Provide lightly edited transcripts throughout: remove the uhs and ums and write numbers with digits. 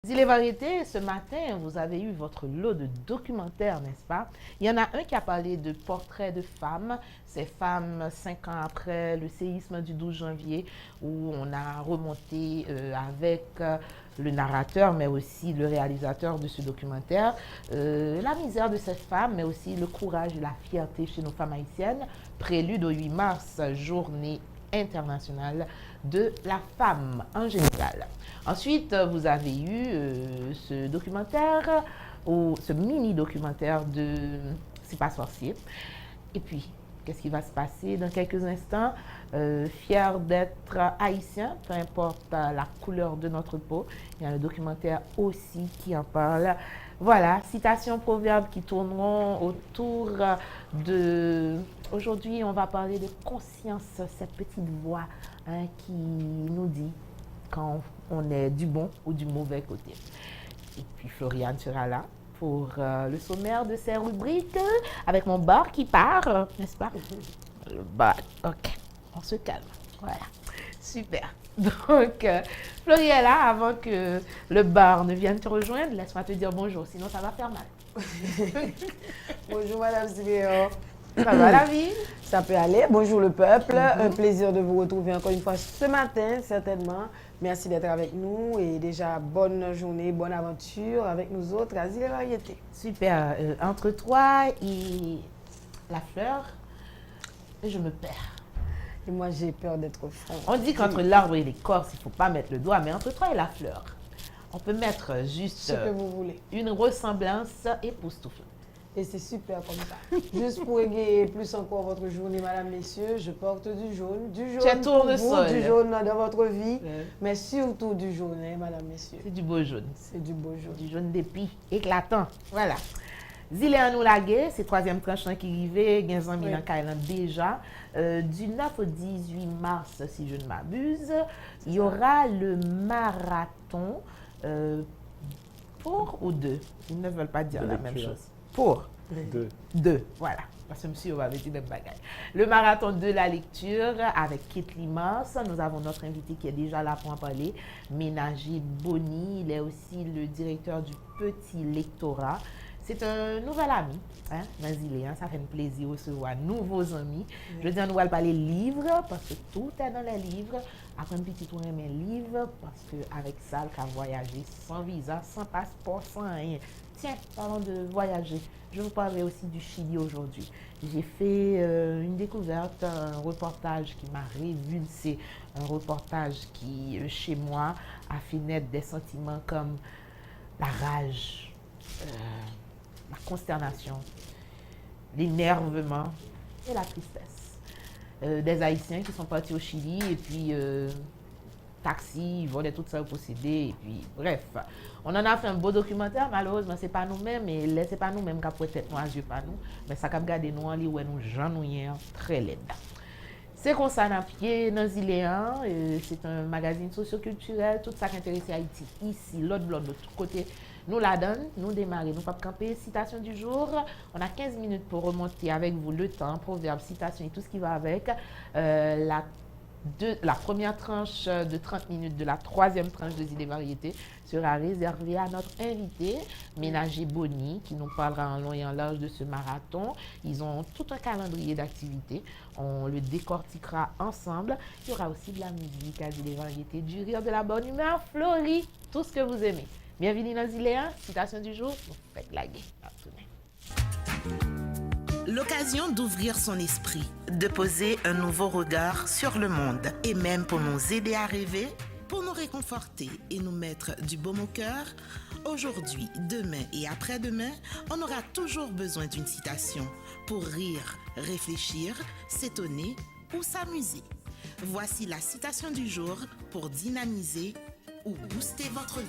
Zile Variété, ce matin, vous avez eu votre lot de documentaires, n'est-ce pas? Il y en a un qui a parlé de portraits de femmes, ces femmes 5 ans après le séisme du 12 janvier, où on a remonté avec le narrateur, mais aussi le réalisateur de ce documentaire, la misère de ces femmes, mais aussi le courage et la fierté chez nos femmes haïtiennes. Prélude au 8 mars, journée internationale de la femme en général. Ensuite, vous avez eu ce documentaire, ou ce mini-documentaire de C'est pas sorcier. Et puis, qu'est-ce qui va se passer dans quelques instants? Fier d'être haïtien, peu importe la couleur de notre peau. Il y a le documentaire aussi qui en parle. Voilà, citations, proverbes qui tourneront autour de... Aujourd'hui, on va parler de conscience, cette petite voix qui nous dit quand on est du bon ou du mauvais côté. Et puis Floriane sera là pour le sommaire de ces rubriques avec mon bar qui part, n'est-ce pas? Le bar, ok, on se calme, voilà, super. Donc, Florie est là avant que le bar ne vienne te rejoindre. Laisse-moi te dire bonjour, sinon ça va faire mal. Bonjour Madame Siméon. Ça va la vie? Ça peut aller. Bonjour le peuple. Un plaisir de vous retrouver encore une fois ce matin, certainement. Merci d'être avec nous et déjà bonne journée, bonne aventure avec nous autres à Zile Variété. Super. Entre toi et la fleur, je me perds. Et moi, j'ai peur d'être franc. On dit qu'entre l'arbre et l'écorce, il ne faut pas mettre le doigt, mais entre toi et la fleur, on peut mettre juste Ce que vous voulez. Une ressemblance époustouflante. Et c'est super comme ça. Juste pour égayer plus encore votre journée, madame, messieurs, je porte du jaune. Du jaune pour vous, du jaune dans votre vie, mais surtout du jaune, hein, madame, messieurs. C'est du beau jaune. C'est du beau jaune. Du jaune d'épi, éclatant. Voilà. Zile à nous laguer, c'est troisième tranche qui arrivait, 15 ans déjà. Du 9 au 18 mars, si je ne m'abuse, il y aura le marathon pour ou deux. Ils ne veulent pas dire la même chose. Pour deux, voilà. Parce que monsieur va dire même bagaille. Le marathon de la lecture avec Kate Limas. Nous avons notre invité qui est déjà là pour en parler, Ménager Boni. Il est aussi le directeur du Petit Lectorat. C'est un nouvel ami, hein, Nazilé, ça fait un plaisir de recevoir nouveaux amis. Je dis, on va parler livres, parce que tout est dans les livres. Après un petit tour, mes livres, parce qu'avec ça, on peut voyager sans visa, sans passeport, sans rien. Tiens, parlons de voyager. Je vous parlerai aussi du Chili aujourd'hui. J'ai fait une découverte, un reportage qui m'a révulsé, un reportage qui, chez moi, a fait naître des sentiments comme la rage, la consternation, l'énervement et la tristesse. Des Haïtiens qui sont partis au Chili et puis taxi, ils volaient tout ça au possédé et puis bref. On en a fait un beau documentaire, malheureusement c'est pas nous-mêmes, mais c'est pas nous-mêmes qui avons peut-être nos yeux pas nous, mais ça a gardé nous en lit où nous gens nous très laid. C'est comme ça dans pied dans Ziléan, c'est un magazine socioculturel, tout ça qui intéresse Haïti ici, l'autre bloc de l'autre côté. Nous la donne, nous démarrer, nous pas camper. Citation du jour, on a 15 minutes pour remonter avec vous le temps, proverbe, citation et tout ce qui va avec. La première tranche de 30 minutes de la troisième tranche de Zile Variété sera réservée à notre invité, Ménager Boni, qui nous parlera en long et en large de ce marathon. Ils ont tout un calendrier d'activités. On le décortiquera ensemble. Il y aura aussi de la musique à Zile Variété, du rire, de la bonne humeur, Florie, tout ce que vous aimez. Bienvenue dans Ziléan, citation du jour, vous faites blaguer. L'occasion d'ouvrir son esprit, de poser un nouveau regard sur le monde et même pour nous aider à rêver, pour nous réconforter et nous mettre du baume au cœur. Aujourd'hui, demain et après-demain, on aura toujours besoin d'une citation pour rire, réfléchir, s'étonner ou s'amuser. Voici la citation du jour pour dynamiser ou booster votre vie.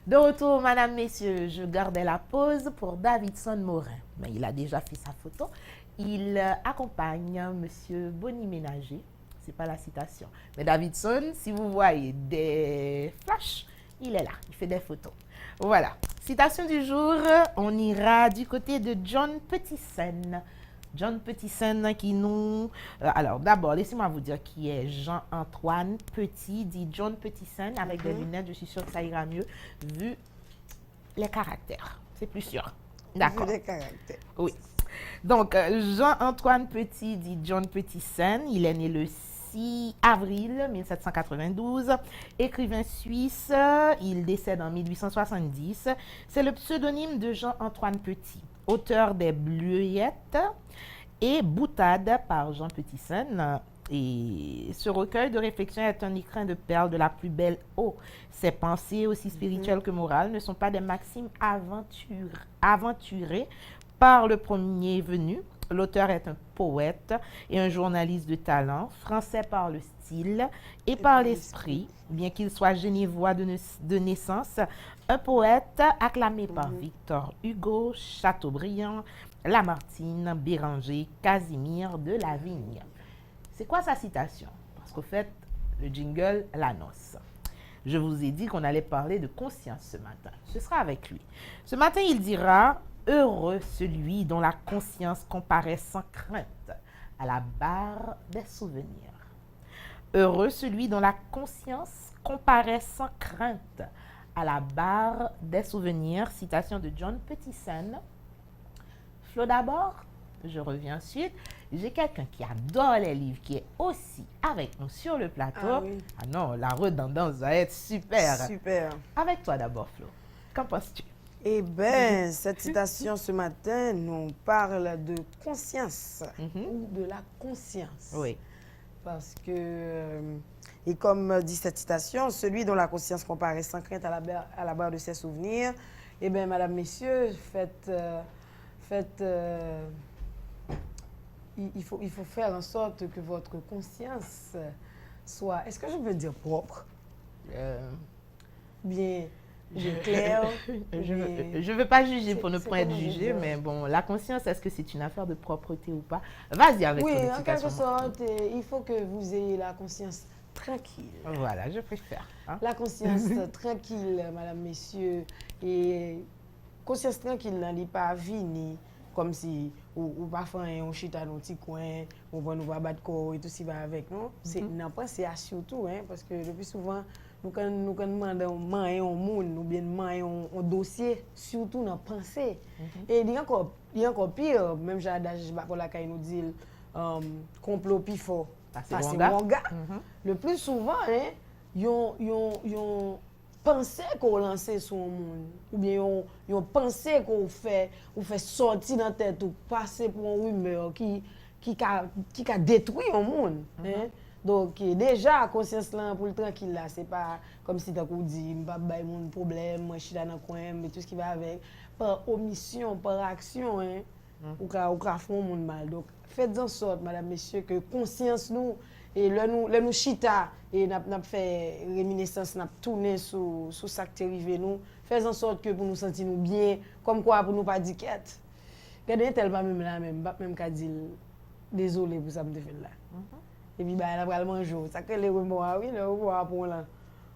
De retour, madame, messieurs, je gardais la pause pour Davidson Morin. Mais il a déjà fait sa photo. Il accompagne monsieur Boni Ménager. C'est pas la citation. Mais Davidson, si vous voyez des flashs, il est là. Il fait des photos. Voilà. Citation du jour, on ira du côté de John Petitsen. John Petitsen qui nous... alors d'abord, laissez-moi vous dire qui est Jean-Antoine Petit, dit John Petitsen, avec des lunettes, je suis sûre que ça ira mieux, vu les caractères, c'est plus sûr. D'accord. Vu les caractères. Oui. Donc, Jean-Antoine Petit, dit John Petitsen, il est né le 6 avril 1792, écrivain suisse, il décède en 1870. C'est le pseudonyme de Jean-Antoine Petit, auteur des Bleuettes et Boutade par Jean Petitsen. Et ce recueil de réflexions est un écrin de perles de la plus belle eau. Ses pensées, aussi spirituelles que morales, ne sont pas des maximes aventurées par le premier venu. L'auteur est un poète et un journaliste de talent, français par le style et par l'esprit, bien qu'il soit genevois de naissance, un poète acclamé par Victor Hugo, Chateaubriand, Lamartine, Béranger, Casimir de Lavigne. C'est quoi sa citation? Parce qu'au fait, le jingle l'annonce. Je vous ai dit qu'on allait parler de conscience ce matin. Ce sera avec lui. Ce matin, il dira... Heureux celui dont la conscience comparaît sans crainte à la barre des souvenirs. Heureux celui dont la conscience comparaît sans crainte à la barre des souvenirs. Citation de John Petitsen. Flo d'abord, je reviens ensuite. J'ai quelqu'un qui adore les livres, qui est aussi avec nous sur le plateau. Ah oui. Ah non, la redondance va être super. Super. Avec toi d'abord, Flo. Qu'en penses-tu? Eh bien, cette citation ce matin nous parle de conscience ou de la conscience. Oui. Parce que, et comme dit cette citation, celui dont la conscience comparaît sans crainte à la barre de ses souvenirs, eh bien, madame, messieurs, il faut faire en sorte que votre conscience soit, est-ce que je veux dire propre? Bien clair. Je ne veux pas juger pour ne pas être jugé, mais bon, la conscience, est-ce que c'est une affaire de propreté ou pas? Vas-y avec ton explication. Oui, en quelque sorte, il faut que vous ayez la conscience tranquille. Voilà, je préfère. Hein? La conscience tranquille, madame, messieurs. Et conscience tranquille, n'a pas vini comme si ou parfois on chita dans un petit coin, on va nous battre corps et tout ce qui va avec nous. Non, pas c'est à surtout, hein, parce que le plus souvent, nous demandons un monde ou bien un dossier, surtout dans la pensée. Et il y a encore pire, même j'ai pour la caille nous dit complot plus fort. C'est mon gars. Le plus souvent, hein, ils pensé qu'on lancé sur le monde ou bien ils ont pensé qu'on fait sortir dans la tête ou passer pour un rumeur qui a détruit le monde. Hein? Donc déjà conscience là pour le tranquille là, c'est pas comme si tu dit m'pa bay mon problème, moi je suis dans le coin mais tout ce qui va avec par omission, par action hein. Ou ka font monde mal. Donc faites en sorte madame messieurs que conscience nous et là nous chita et n'a fait réminiscence n'a tourner sur ça qui est arrivé nous faites en sorte que pour nous sentir nous bien comme quoi pour nous pas dire quête regardez tellement même là même qu'a dit désolé pour ça me fait là et puis bah elle va le manger ça que les remords oui le voir pour là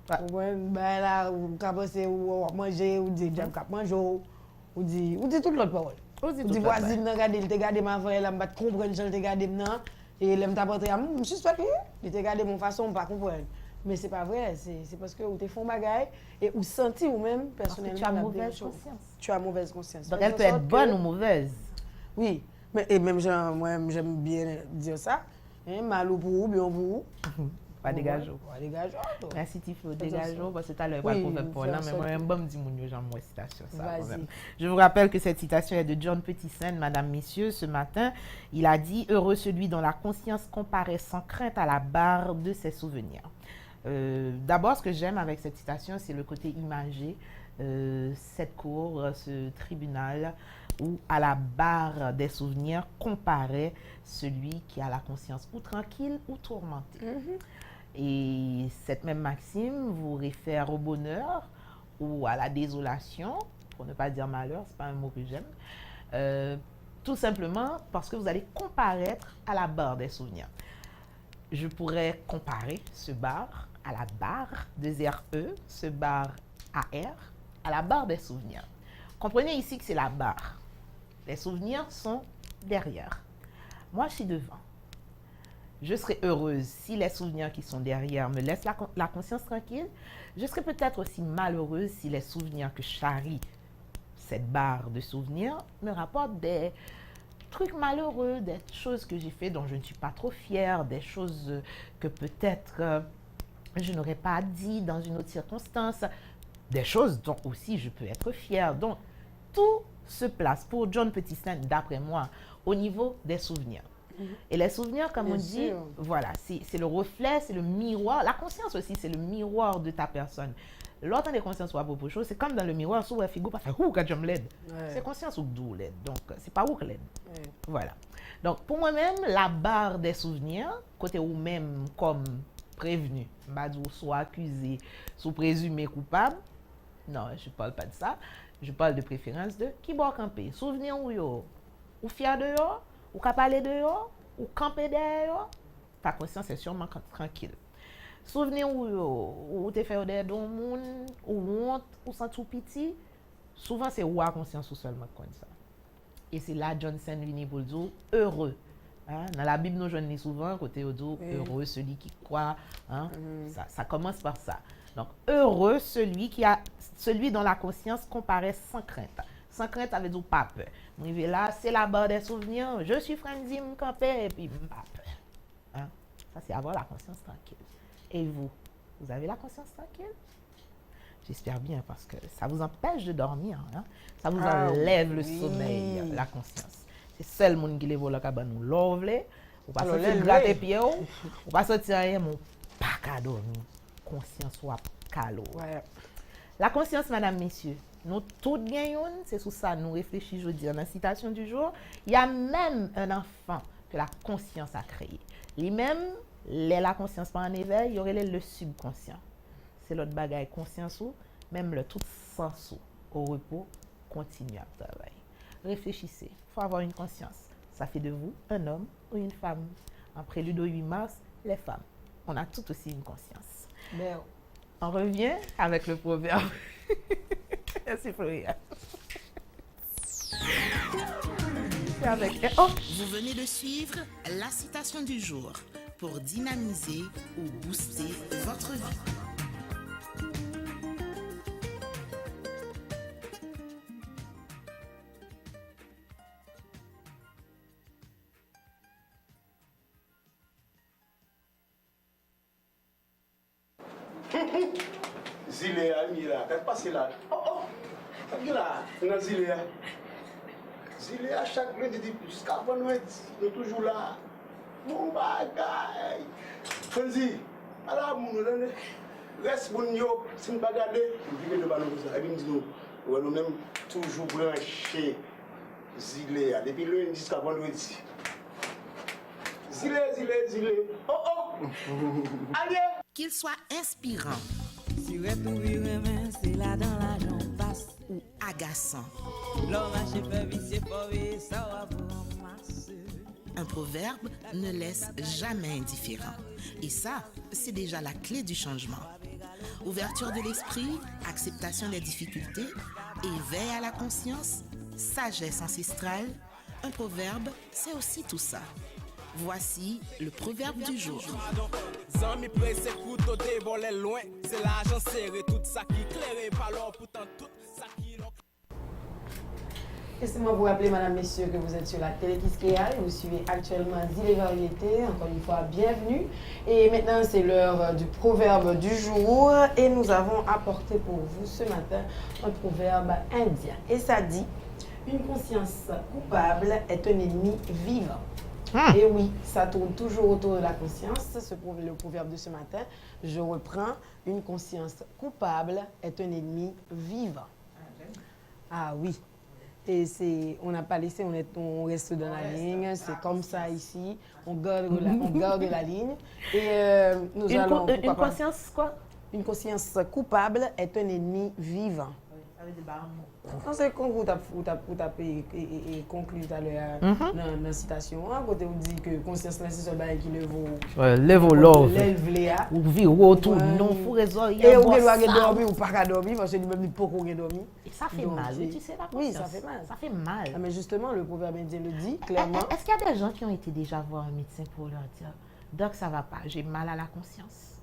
bah là ou capable ou manger ou dire j'aime cap manger ou dit toute l'autre parole ou dit voisine regarder il te garder ma frère là me comprendre je te garder maintenant. Et l'aime t'apporter à moi, je suis sûr il te garder mon façon pas comprendre. Mais c'est pas vrai, c'est parce que vous te font bagaille et ou senti ou même personnellement tu as mauvaise conscience. Tu as mauvaise conscience. Donc elle peut être bonne ou mauvaise. Oui, mais et même moi j'aime bien dire ça, hein, mal ou pour vous, bien pour vous. Pas dégageau. Pas dégageau. Merci Tiflo, dégageau parce que tout à l'heure pas pour pour là mais moi même bon dit mon j'aime moi citation ça quand même. Je vous rappelle que cette citation est de John Petitsen, madame messieurs, ce matin, il a dit heureux celui dont la conscience comparaît sans crainte à la barre de ses souvenirs. D'abord ce que j'aime avec cette citation, c'est le côté imagé, cette cour, ce tribunal où à la barre des souvenirs comparaît celui qui a la conscience ou tranquille ou tourmentée. Et cette même maxime vous réfère au bonheur ou à la désolation, pour ne pas dire malheur, c'est pas un mot que j'aime, tout simplement parce que vous allez comparaître à la barre des souvenirs. Je pourrais comparer ce bar à la barre de RE, ce bar AR, à la barre des souvenirs. Comprenez ici que c'est la barre. Les souvenirs sont derrière. Moi, je suis devant. Je serai heureuse si les souvenirs qui sont derrière me laissent la conscience tranquille. Je serai peut-être aussi malheureuse si les souvenirs que charrie cette barre de souvenirs me rapportent des trucs malheureux, des choses que j'ai fait dont je ne suis pas trop fière, des choses que peut-être je n'aurais pas dit dans une autre circonstance, des choses dont aussi je peux être fière. Donc, tout se place pour John Petisson, d'après moi, au niveau des souvenirs. Et les souvenirs, comme on dit, voilà, c'est le reflet, c'est le miroir. La conscience aussi, c'est le miroir de ta personne. L'autre des consciences soit beaucoup de choses, c'est comme dans le miroir, souvent la figure pas fait ouh quand j'aime l'aide. C'est conscience ou d'où l'aide. Donc c'est pas où que l'aide. Voilà. Donc pour moi-même, la barre des souvenirs, côté ou même comme prévenu, Badou soit accusé, soit présumé coupable. Non, je parle pas de ça. Je parle de préférence de qui boit camper. Souvenir ou yo, ou fier de yo, ou ka parler de yo, ou camper derrière yo, ta conscience est sûrement tranquille. Souvenir ou te fait des dons moun, ou honte, ou sans tout petit, souvent c'est ou à conscience ou seulement comme ça. Et c'est là Johnson vini pour dire heureux. Hein? Dans la Bible, nous jeunes souvent, côté audio, heureux celui qui croit. Hein? Ça commence par ça. Donc, heureux celui dont la conscience comparaît sans crainte. Sans crainte, ça veut dire pas peur. Arrivé là, c'est la barre des souvenirs. Je suis Franzi, m'campé, et puis pas peur. Hein? Ça, c'est avoir la conscience tranquille. Et vous avez la conscience tranquille? J'espère bien, parce que ça vous empêche de dormir. Hein? Ça vous enlève le sommeil, la conscience. C'est seul le monde qui les voit là, qui nous love. Ou pas sortir gratter pied, ou pas sortir rien, mon pas qu'à dormir. Conscience ou calo. Ouais. La conscience, mesdames, messieurs, nous tous gagnons, c'est sur ça nous réfléchissons aujourd'hui dans la citation du jour. Il y a même un enfant que la conscience a créé. Lui-même, la conscience par un éveil, il y aurait le subconscient. C'est l'autre bagaille conscience ou même le tout sens au repos continue à travailler. Réfléchissez, il faut avoir une conscience. Ça fait de vous un homme ou une femme. En prélude au 8 mars, les femmes, on a toutes aussi une conscience. Bien. On revient avec le proverbe. Merci Florian. Vous venez de suivre la citation du jour pour dynamiser ou booster votre vie. Zilea, Mira, qu'est-ce qui passe là? Oh, là, on a Zilea. Zilea, chaque lundi, jusqu'à vendredi, on est toujours là. Mon bagage. Franzi, à la moune, reste bon yo, si on ne pas garder, on vit de ballon comme ça. Et puis nous même toujours branché Zilea, depuis lundi jusqu'à vendredi. Zilea. Oh, allez! Qu'il soit inspirant ou agaçant, un proverbe ne laisse jamais indifférent. Et ça, c'est déjà la clé du changement. Ouverture de l'esprit, acceptation des difficultés, éveil à la conscience, sagesse ancestrale. Un proverbe, c'est aussi tout ça. Voici le proverbe du jour. Laissez-moi vous rappeler, madame, messieurs, que vous êtes sur la télé Kiskeya et vous suivez actuellement Zile Variété. Encore une fois, bienvenue. Et maintenant, c'est l'heure du proverbe du jour. Et nous avons apporté pour vous ce matin un proverbe indien. Et ça dit, une conscience coupable est un ennemi vivant. Et oui, ça tourne toujours autour de la conscience. Le proverbe de ce matin, je reprends, une conscience coupable est un ennemi vivant. Ah oui. Et on n'a pas laissé, on reste dans la ligne, c'est comme ça ici, on garde la ligne. Et nous allons... Une conscience quoi? Une conscience coupable est un ennemi vivant. Ça parler de baramo. Non, c'est comme vous avez conclu tout à l'heure dans la citation. À côté, vous dites que conscience, c'est ce bail qui le vaut. Level love. Lève-les. Ou vivre autour, non, faut raison. Et vous devez dormir ou pas dormir parce que lui-même, il peut pas dormir. Et ça fait mal, oui, tu sais, la conscience. Oui, ça fait mal. Ça fait mal. Ah, mais justement, le proverbe indien le dit clairement. Est-ce qu'il y a des gens qui ont été déjà voir un médecin pour leur dire, Doc, ça va pas, j'ai mal à la conscience?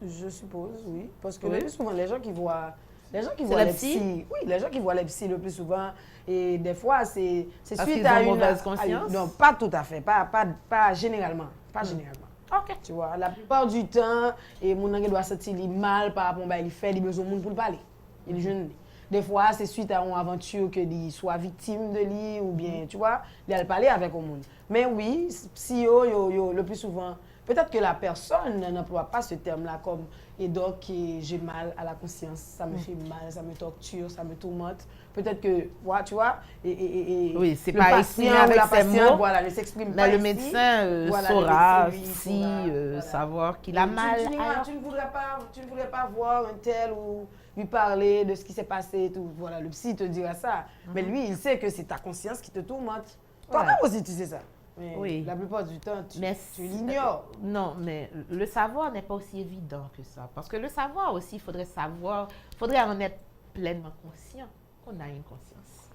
Je suppose, oui. Parce que Oui. le plus souvent, les gens qui voient C'est les les psys? psys, oui, les gens qui voient les psys le plus souvent, et des fois, c'est Parce suite qu'ils à ont une mauvaise conscience? Non, pas tout à fait, pas généralement, pas généralement. Ok. Tu vois, la plupart du temps, et mon ange doit sentir mal par rapport à il fait, il a besoin de monde pour le parler. Il est jeune. Des fois, c'est suite à une aventure que il soit victime de lui ou bien, tu vois, il a parlé avec le monde. Mais oui, psy, le plus souvent, peut-être que la personne n'emploie pas ce terme-là comme et donc j'ai mal à la conscience, ça me fait mal, ça me torture, ça me tourmente. Peut-être que, voilà, tu vois, oui, c'est le pas patient exprimé ou avec la ses patiente, mots, voilà, ne s'exprime pas mais le ici. médecin Voilà, saura le médecin, si voilà. savoir qu'il a mal ailleurs. Tu ne voudrais pas voir un tel ou lui parler de ce qui s'est passé et tout. Voilà, le psy te dira ça. Mais lui, il sait que c'est ta conscience qui te tourmente. Toi-même aussi, tu sais ça. Mais Oui. la plupart du temps, tu Mais l'ignores. Non, mais le savoir n'est pas aussi évident que ça. Parce que le savoir aussi, il faudrait en être pleinement conscient qu'on a une conscience.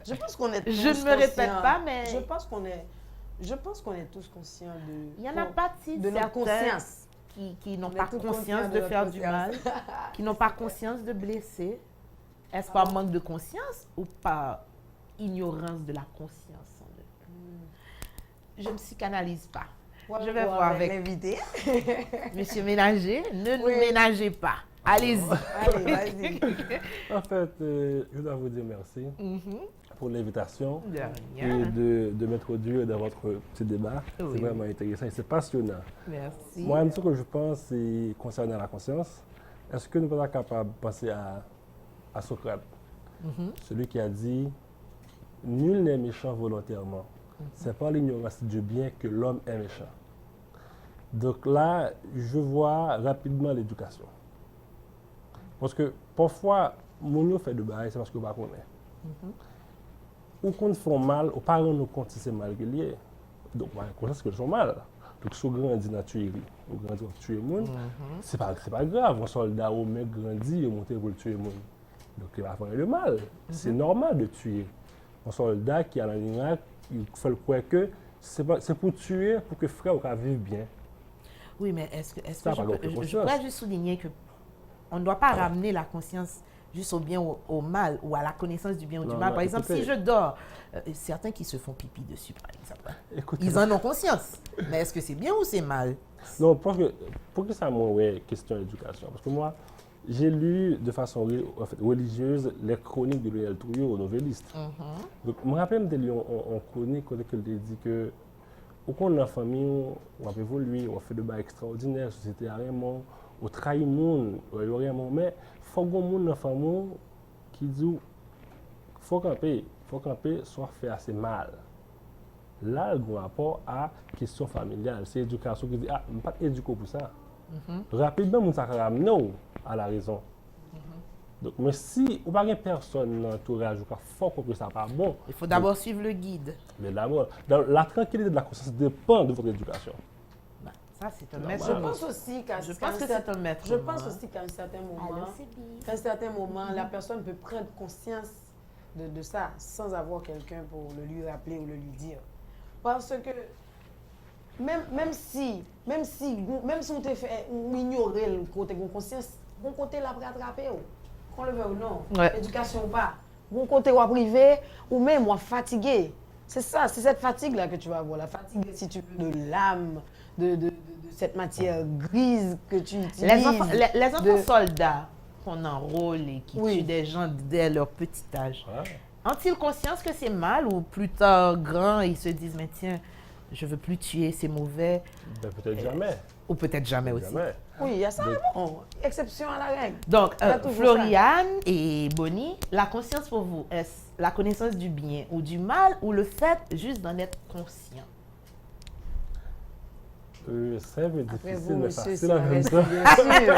Je pense qu'on est tous Je ne me répète conscients. pas, mais Je pense qu'on est tous conscients de... il y en a pas de notre conscience. qui n'ont On est pas tous conscience conscients de de faire notre du conscience. mal, qui n'ont pas conscience de blesser. Est-ce par manque de conscience ou par ignorance de la conscience? Je ne psychanalyse pas. Je vais voir avec l'invité. Monsieur Ménager. Ne nous Oui. ménagez pas. Allez-y. Allez, vas-y. En fait, je dois vous dire merci pour l'invitation De et rien. de m'introduire dans votre petit débat. Oui. C'est vraiment intéressant et c'est passionnant. Merci. Moi, ce que je pense, c'est concernant la conscience. Est-ce que nous sommes capables de penser à Socrate, celui qui a dit « Nul n'est méchant volontairement. C'est par l'ignorance du bien que l'homme est méchant. » Donc là, je vois rapidement l'éducation. Parce que parfois, mon fait de bail, c'est parce que je ne connais pas. Ou qu'on fait mal, aux parents nous comptent si c'est mal que lié. Donc, on a conscience qu'ils sont mal. Donc, si on grandit dans la tuerie, on grandit pour tuer le monde, c'est pas grave. Un soldat ou un mec grandit, il est monté pour tuer le monde. Donc, il va faire le mal. C'est normal de tuer. Un soldat qui est en Irak, il fait le croire que c'est pour tuer, pour que frère vive bien. Oui, mais est-ce que Ça, par contre, je conscience. pourrais juste souligner que on ne doit pas ramener la conscience juste au bien ou au mal ou à la connaissance du bien ou du Non, mal. non, Par exemple, écoutez. si je dors, certains qui se font pipi dessus, par exemple, Écoutez, ils en ont conscience. Mais est-ce que c'est bien ou c'est mal? non, parce que, pour que ça m'envoie question d'éducation, parce que moi, j'ai lu de façon religieuse les chroniques de Lionel Trouillot, au novelliste. Donc, je me rappelle de lire en chronique où il dit que, au cours de la famille, on a évolué, on a fait des bails extraordinaires, la société a vraiment, on trahit le monde, mais il faut que le monde dans la famille qui dit qu'il faut camper, soit fait assez mal. Là, il y a un rapport à la question familiale. C'est l'éducation qui dit, ah, je ne suis pas éduqué pour ça. Rapidement, on s'est ramené à la raison. Donc, mais si on n'a pas personne dans l'entourage qui fort que ça n'est pas bon, Il faut d'abord suivre le guide. mais d'abord, la tranquillité de la conscience dépend de votre éducation. Ben, ça, c'est un Non, maître Je mot. pense aussi qu'à Je pense que c'est un maître Je mot, pense hein. aussi qu'à un certain moment, Allô, Sylvie. qu'à un certain moment, la personne peut prendre conscience de ça sans avoir quelqu'un pour le lui rappeler ou le lui dire. Parce que même si on te fait ignorer le côté de conscience, bon côté la rattraper, qu'on le veut ou non, Ouais. éducation ou pas, bon côté ou privé ou même ou fatigué. C'est ça, c'est cette fatigue-là que tu vas avoir, la fatigue, si tu veux, de l'âme, de cette matière grise que tu utilises. Les enfants de- soldats qu'on enrôle et qui Oui. tuent des gens dès leur petit âge, Ouais. ont-ils conscience que c'est mal ou plus tard, grand, ils se disent, mais tiens, je veux plus tuer, c'est mauvais, Ben, peut-être jamais. ou peut-être jamais aussi. Jamais. Oui, il y a ça, bon, exception à la règle. Donc, Il y a toujours Floriane et Bonnie, la conscience pour vous, est-ce la connaissance du bien ou du mal ou le fait juste d'en être conscient? C'est un peu Après difficile, vous, mais monsieur, facile en même c'est temps. bien sûr.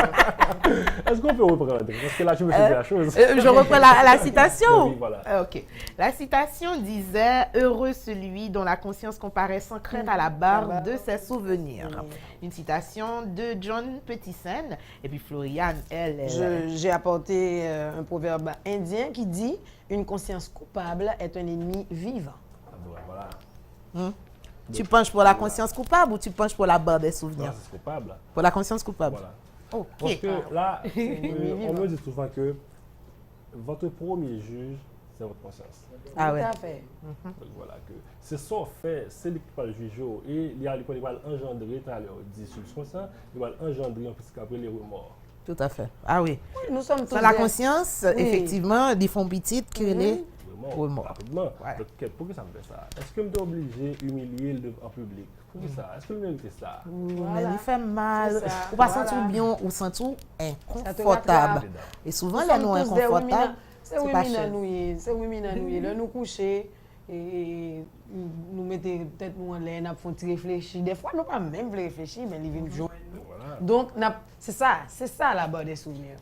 Est-ce qu'on peut reprendre? Parce que là, je me faisais la chose. Je reprends la citation. Oui, voilà. Ok. La citation disait « Heureux celui dont la conscience comparaît sans crainte à la barre de ses souvenirs ». Une citation de John Petisen. Et puis Floriane, elle... J'ai apporté un proverbe indien qui dit « Une conscience coupable est un ennemi vivant Ah, bon, voilà. Tu penches pour la conscience coupable ou tu penches pour la barre des Non, souvenirs? c'est coupable. Pour la conscience coupable. Voilà. Ok. Parce que là, on me dit souvent que votre premier juge, c'est votre conscience. ». Ah Tout ouais. à fait. Donc voilà, que c'est son fait, c'est lui qui va le juger. Et il y a les va engendrer, tu as dit subconscient, il va engendrer un petit après les remords. Tout à fait. Ah oui. Oui, nous sommes tous Sans la des- conscience, Oui. effectivement, ils font petite que les... Remords, rapidement. Ouais. Donc, pourquoi ça me fait ça? Est-ce que je suis obligé d'humilier en public? Pourquoi ça? Est-ce que je mérite ça? Mais il fait mal. C'est ça. Ou pas Voilà. sentir bien, ou sentir Ça te inconfortable. rattrape. Et souvent, Nous les sommes nous tous des inconfortables, c'est c'est pas oui, cher. c'est oui, nous là nous coucher et nous mettons peut-être nous en l'air, nous font réfléchir. Des fois, nous pas même réfléchir, mais ils viennent joindre nous. Voilà. Donc, c'est ça la barre des souvenirs.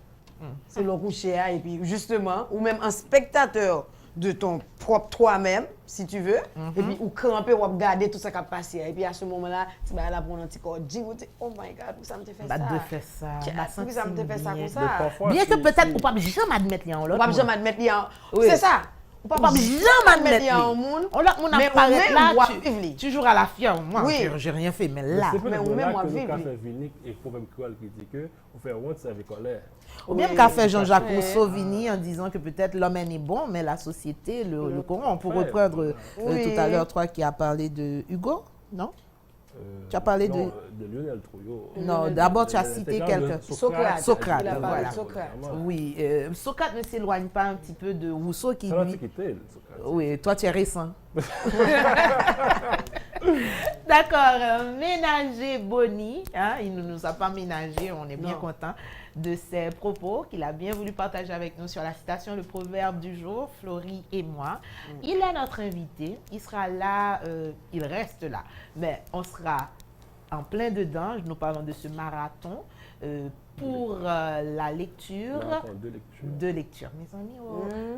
C'est le coucher et puis justement, ou même un spectateur de ton propre toi-même, si tu veux, et puis ou camper ou regarder tout ça qui a passé. Et puis à ce moment-là, tu vas là pour un petit corps, dis, oh my God, pourquoi ça me fait Bah, ça? de faire ça. Pourquoi ça me fait ça comme Mais ça? parfois, Bien que c'est- peut-être, c'est- ou pas jamais admettre les en On l'autre. va monde. jamais admettre lien. Oui. C'est ça. On Pas va jamais admettre lien les. au monde. On l'a, on mais apparaît on-même là, doit tu, vivre les. tu joues à la fière. Moi, Oui. j'ai rien fait, mais Mais là. c'est Mais peut-être ou là même que moi, le vivre, café oui. vinique et problème cruel qui dit que on fait honte, c'est avec colère. Ou bien Oui. qu'a fait Jean-Jacques Oui. Rousseau Vigny en disant que peut-être l'homme est né bon, mais la société le corrompt. Pour Ouais. reprendre Oui. tout à l'heure, toi qui as parlé de Hugo, non? Tu as parlé non, de Lionel Trouillot. Non, d'abord tu as C'était cité quand quelqu'un. même Socrate. Socrate, Il a parlé voilà. de Socrate. Oui, Socrate ne s'éloigne pas un petit peu de Rousseau qui C'est lui... l'Antiquité, le Socrate. Oui, toi tu es récent. D'accord, Ménager Bonny, hein, il ne nous a pas ménagé, on est bien Non. content de ses propos qu'il a bien voulu partager avec nous sur la citation, le proverbe du jour, Florie et moi. Il est notre invité, il sera là, il reste là, mais on sera en plein dedans, nous parlons de ce marathon pour la lecture. Marathon de lecture. De lecture, mes amis,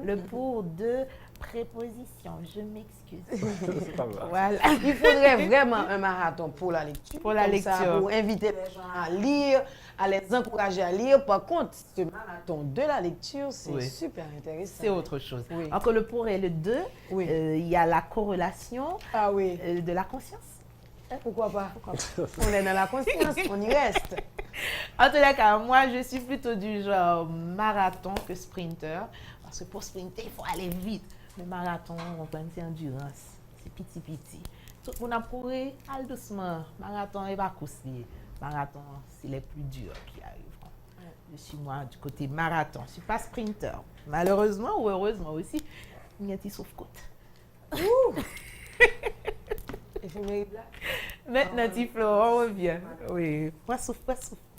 le pour de préposition, je m'excuse. C'est pas grave. Voilà. Il faudrait vraiment un marathon pour la lecture. Pour la Comme ça, lecture. pour inviter les gens à lire, à les encourager à lire. Par contre, ce marathon de la lecture, c'est Oui. super intéressant. C'est autre chose. Oui. Entre le pour et le de, Oui. il y a la corrélation Ah oui, de la conscience. pourquoi pas? On est dans la conscience, on y reste. En tous les cas, moi, je suis plutôt du genre marathon que sprinter. Parce que pour sprinter, il faut aller vite. Le marathon, on prend une endurance. C'est petit. Tout le monde a couru, allez doucement. Marathon, il va coucher. Marathon, c'est les plus durs qui arriveront. Je suis moi du côté marathon. Je ne suis pas sprinter. Malheureusement ou heureusement aussi, il y a un petit sauve-côte. Éphéméride là. Maintenant, petit Flo, on revient. Oui, pas souffle,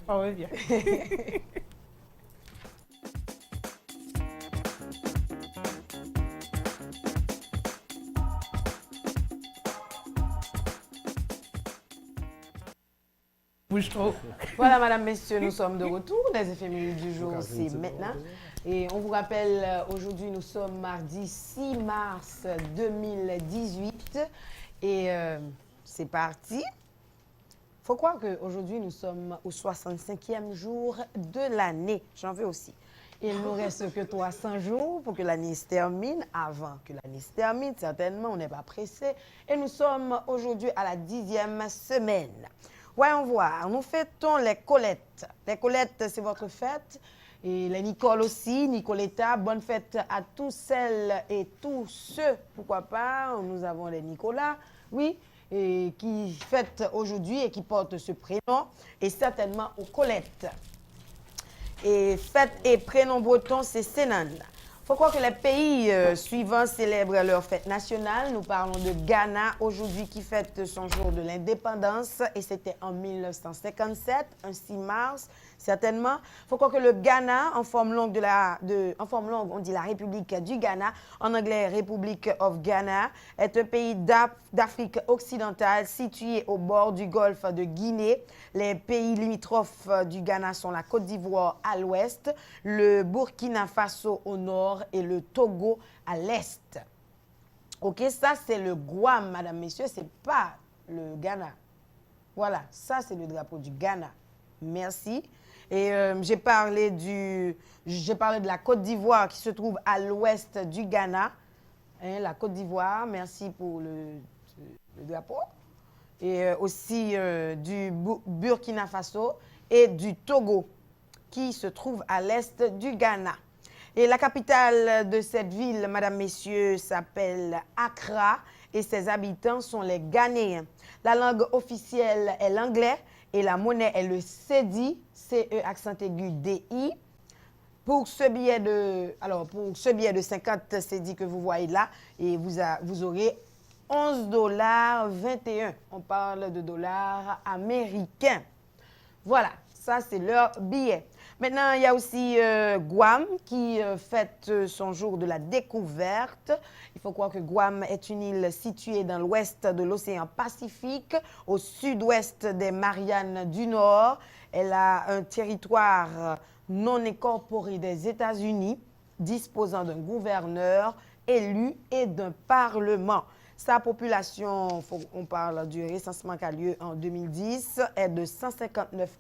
on revient. Bouge trop. Voilà, madame, messieurs, nous sommes de retour. Les éphémérides du jour, c'est maintenant. Et on vous rappelle, aujourd'hui, nous sommes mardi 6 mars 2018. Et c'est parti. Faut croire qu'aujourd'hui, nous sommes au 65e jour de l'année. J'en veux aussi. Il ne nous reste que 300 jours pour que l'année se termine. Avant que l'année se termine, certainement, on n'est pas pressé. Et nous sommes aujourd'hui à la 10e semaine. Voyons voir, nous fêtons les Colettes. Les Colettes, c'est votre fête. Et les Nicole aussi, Nicoletta, bonne fête à tous celles et tous ceux, pourquoi pas, nous avons les Nicolas, oui, et qui fêtent aujourd'hui et qui portent ce prénom, et certainement aux Colettes. Et fête et prénom breton, c'est Sénan. faut croire que les pays suivants célèbrent leur fête nationale. Nous parlons de Ghana aujourd'hui qui fête son jour de l'indépendance et c'était en 1957, un 6 mars certainement. Faut croire que le Ghana, en forme longue, on dit la République du Ghana, en anglais Republic of Ghana, est un pays d'Afrique occidentale situé au bord du golfe de Guinée. Les pays limitrophes du Ghana sont la Côte d'Ivoire à l'ouest, le Burkina Faso au nord et le Togo à l'est. Ok, ça c'est le Guam, madame, messieurs, c'est pas le Ghana. Voilà, ça c'est le drapeau du Ghana. Merci. Et j'ai parlé de la Côte d'Ivoire qui se trouve à l'ouest du Ghana. Hein, la Côte d'Ivoire, merci pour le drapeau. Et aussi du Burkina Faso et du Togo qui se trouve à l'est du Ghana. Et la capitale de cette ville, madame, messieurs, s'appelle Accra et ses habitants sont les Ghanéens. La langue officielle est l'anglais et la monnaie est le cedi, C-E accent aigu D-I. Pour ce billet de 50 cedi que vous voyez là, et vous aurez 11,21 $. On parle de dollars américains. Voilà, ça c'est leur billet. Maintenant, il y a aussi Guam qui fête son jour de la découverte. Il faut croire que Guam est une île située dans l'ouest de l'océan Pacifique, au sud-ouest des Mariannes du Nord. Elle a un territoire non incorporé des États-Unis, disposant d'un gouverneur élu et d'un parlement. Sa population, on parle du recensement qui a lieu en 2010, est de 159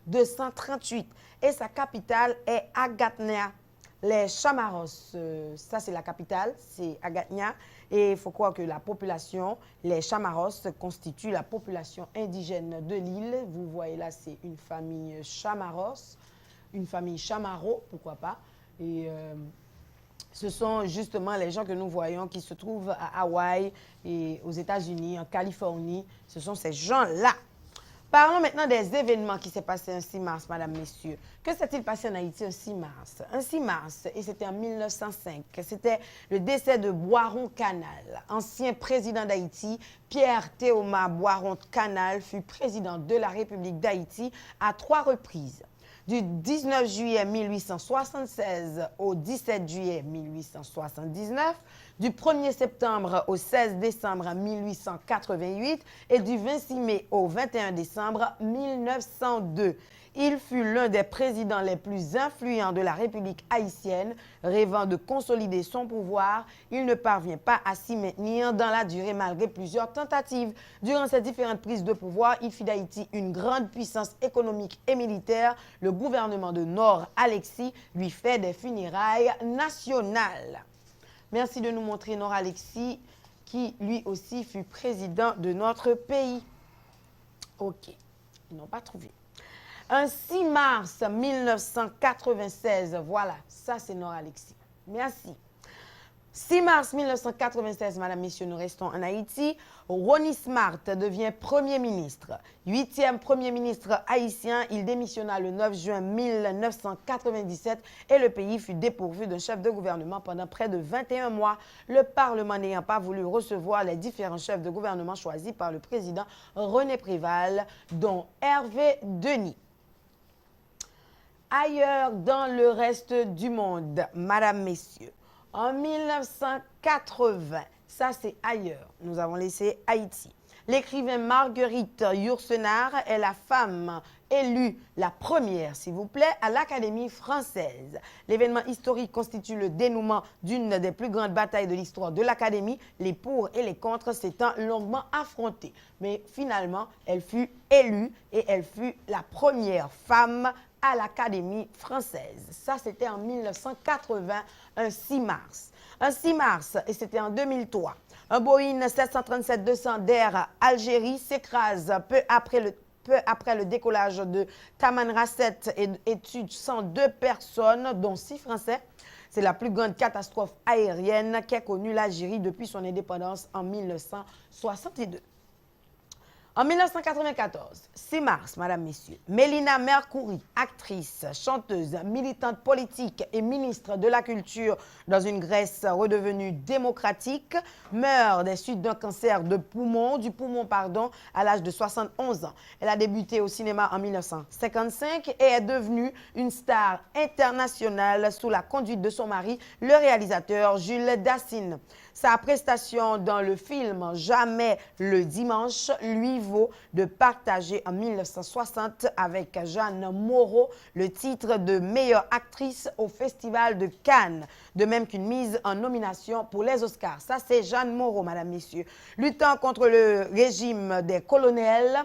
238 et sa capitale est Agatna. Les Chamaros, ça c'est la capitale, c'est Agatna. Et il faut croire que la population, les Chamaros, constituent la population indigène de l'île. Vous voyez là, c'est une famille Chamaros, une famille Chamaro, pourquoi pas. Et ce sont justement les gens que nous voyons qui se trouvent à Hawaï et aux États-Unis, en Californie. Ce sont ces gens-là. Parlons maintenant des événements qui s'est passé un 6 mars, madame, messieurs. Que s'est-il passé en Haïti un 6 mars? Un 6 mars, et c'était en 1905. C'était le décès de Boiron Canal. Ancien président d'Haïti, Pierre Théoma Boiron Canal fut président de la République d'Haïti à 3 reprises. Du 19 juillet 1876 au 17 juillet 1879, du 1er septembre au 16 décembre 1888 et du 26 mai au 21 décembre 1902. Il fut l'un des présidents les plus influents de la République haïtienne. Rêvant de consolider son pouvoir, il ne parvient pas à s'y maintenir dans la durée malgré plusieurs tentatives. Durant ces différentes prises de pouvoir, il fit d'Haïti une grande puissance économique et militaire. Le gouvernement de Nord-Alexis lui fait des funérailles nationales. Merci de nous montrer Nord-Alexis, qui lui aussi fut président de notre pays. OK, ils n'ont pas trouvé. Un 6 mars 1996, voilà, ça c'est Nord-Alexis. Merci. 6 mars 1996, madame, messieurs, nous restons en Haïti. Ronnie Smart devient Premier ministre. 8e Premier ministre haïtien, il démissionna le 9 juin 1997 et le pays fut dépourvu d'un chef de gouvernement pendant près de 21 mois. Le Parlement n'ayant pas voulu recevoir les différents chefs de gouvernement choisis par le président René Préval, dont Hervé Denis. Ailleurs dans le reste du monde, madame, messieurs, en 1980, ça c'est ailleurs, nous avons laissé Haïti. L'écrivain Marguerite Yourcenar est la femme élue, la première, s'il vous plaît, à l'Académie française. L'événement historique constitue le dénouement d'une des plus grandes batailles de l'histoire de l'Académie. Les pour et les contre s'étant longuement affrontés. Mais finalement, elle fut élue et elle fut la première femme à l'Académie française. Ça, c'était en 1980, un 6 mars. Un 6 mars, et c'était en 2003. Un Boeing 737-200 d'Air Algérie s'écrase peu après le décollage de Tamanrasset et tue 102 personnes, dont 6 Français. C'est la plus grande catastrophe aérienne qu'ait connue l'Algérie depuis son indépendance en 1962. En 1994, 6 mars, Madame, Messieurs, Mélina Mercouri, actrice, chanteuse, militante politique et ministre de la Culture dans une Grèce redevenue démocratique, meurt des suites d'un cancer du poumon, à l'âge de 71 ans. Elle a débuté au cinéma en 1955 et est devenue une star internationale sous la conduite de son mari, le réalisateur Jules Dassin. Sa prestation dans le film Jamais le dimanche lui vaut de partager en 1960 avec Jeanne Moreau le titre de meilleure actrice au Festival de Cannes, de même qu'une mise en nomination pour les Oscars. Ça, c'est Jeanne Moreau, Madame, Messieurs. Luttant contre le régime des colonels,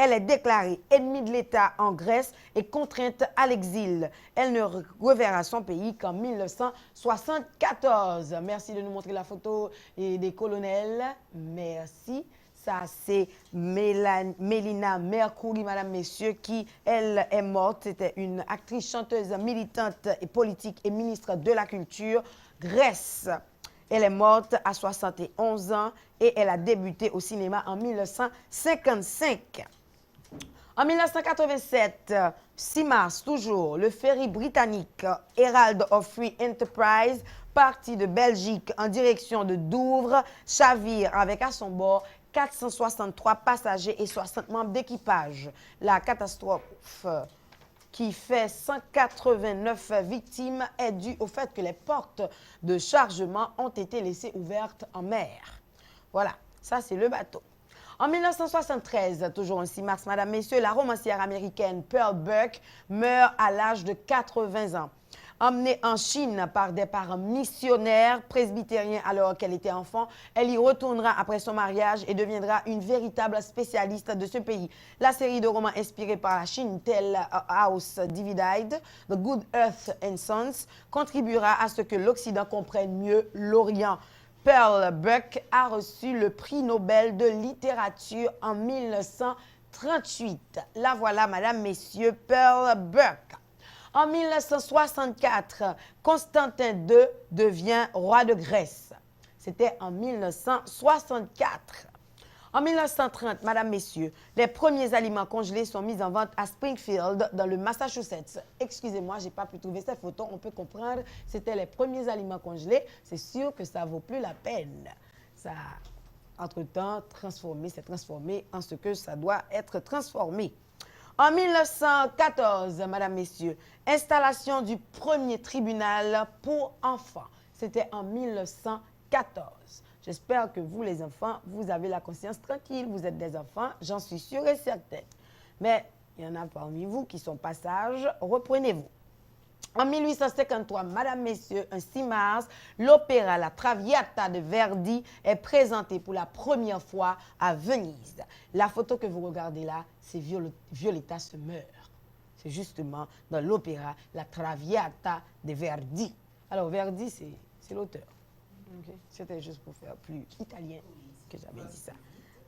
elle est déclarée ennemie de l'État en Grèce et contrainte à l'exil. Elle ne reverra son pays qu'en 1974. Merci de nous montrer la photo des colonels. Merci. Ça, c'est Mélina Mercouri, Madame, Messieurs, qui, elle, est morte. C'était une actrice, chanteuse, militante et politique et ministre de la Culture, Grèce. Elle est morte à 71 ans et elle a débuté au cinéma en 1955. En 1987, 6 mars toujours, le ferry britannique Herald of Free Enterprise, parti de Belgique en direction de Douvres, chavire avec à son bord 463 passagers et 60 membres d'équipage. La catastrophe qui fait 189 victimes est due au fait que les portes de chargement ont été laissées ouvertes en mer. Voilà, ça c'est le bateau. En 1973, toujours le 6 mars, Madame, Messieurs, la romancière américaine Pearl Buck meurt à l'âge de 80 ans. Emmenée en Chine par des parents missionnaires presbytériens alors qu'elle était enfant, elle y retournera après son mariage et deviendra une véritable spécialiste de ce pays. La série de romans inspirés par la Chine, telle House Divided, The Good Earth and Sons, contribuera à ce que l'Occident comprenne mieux l'Orient. Pearl Buck a reçu le prix Nobel de littérature en 1938. La voilà, Madame, Messieurs, Pearl Buck. En 1964, Constantin II devient roi de Grèce. C'était en 1964. En 1930, Madame, Messieurs, les premiers aliments congelés sont mis en vente à Springfield, dans le Massachusetts. Excusez-moi, je n'ai pas pu trouver cette photo. On peut comprendre, c'était les premiers aliments congelés. C'est sûr que ça ne vaut plus la peine. Ça a, entre-temps, s'est transformé en ce que ça doit être transformé. En 1914, Madame, Messieurs, installation du premier tribunal pour enfants. C'était en 1914. J'espère que vous, les enfants, vous avez la conscience tranquille. Vous êtes des enfants, j'en suis sûre et certaine. Mais il y en a parmi vous qui sont passages. Reprenez-vous. En 1853, Madame, Messieurs, un 6 mars, l'opéra La Traviata de Verdi est présenté pour la première fois à Venise. La photo que vous regardez là, c'est Violetta se meurt. C'est justement dans l'opéra La Traviata de Verdi. Alors, Verdi, c'est l'auteur. Okay. C'était juste pour faire plus italien que j'avais dit ça.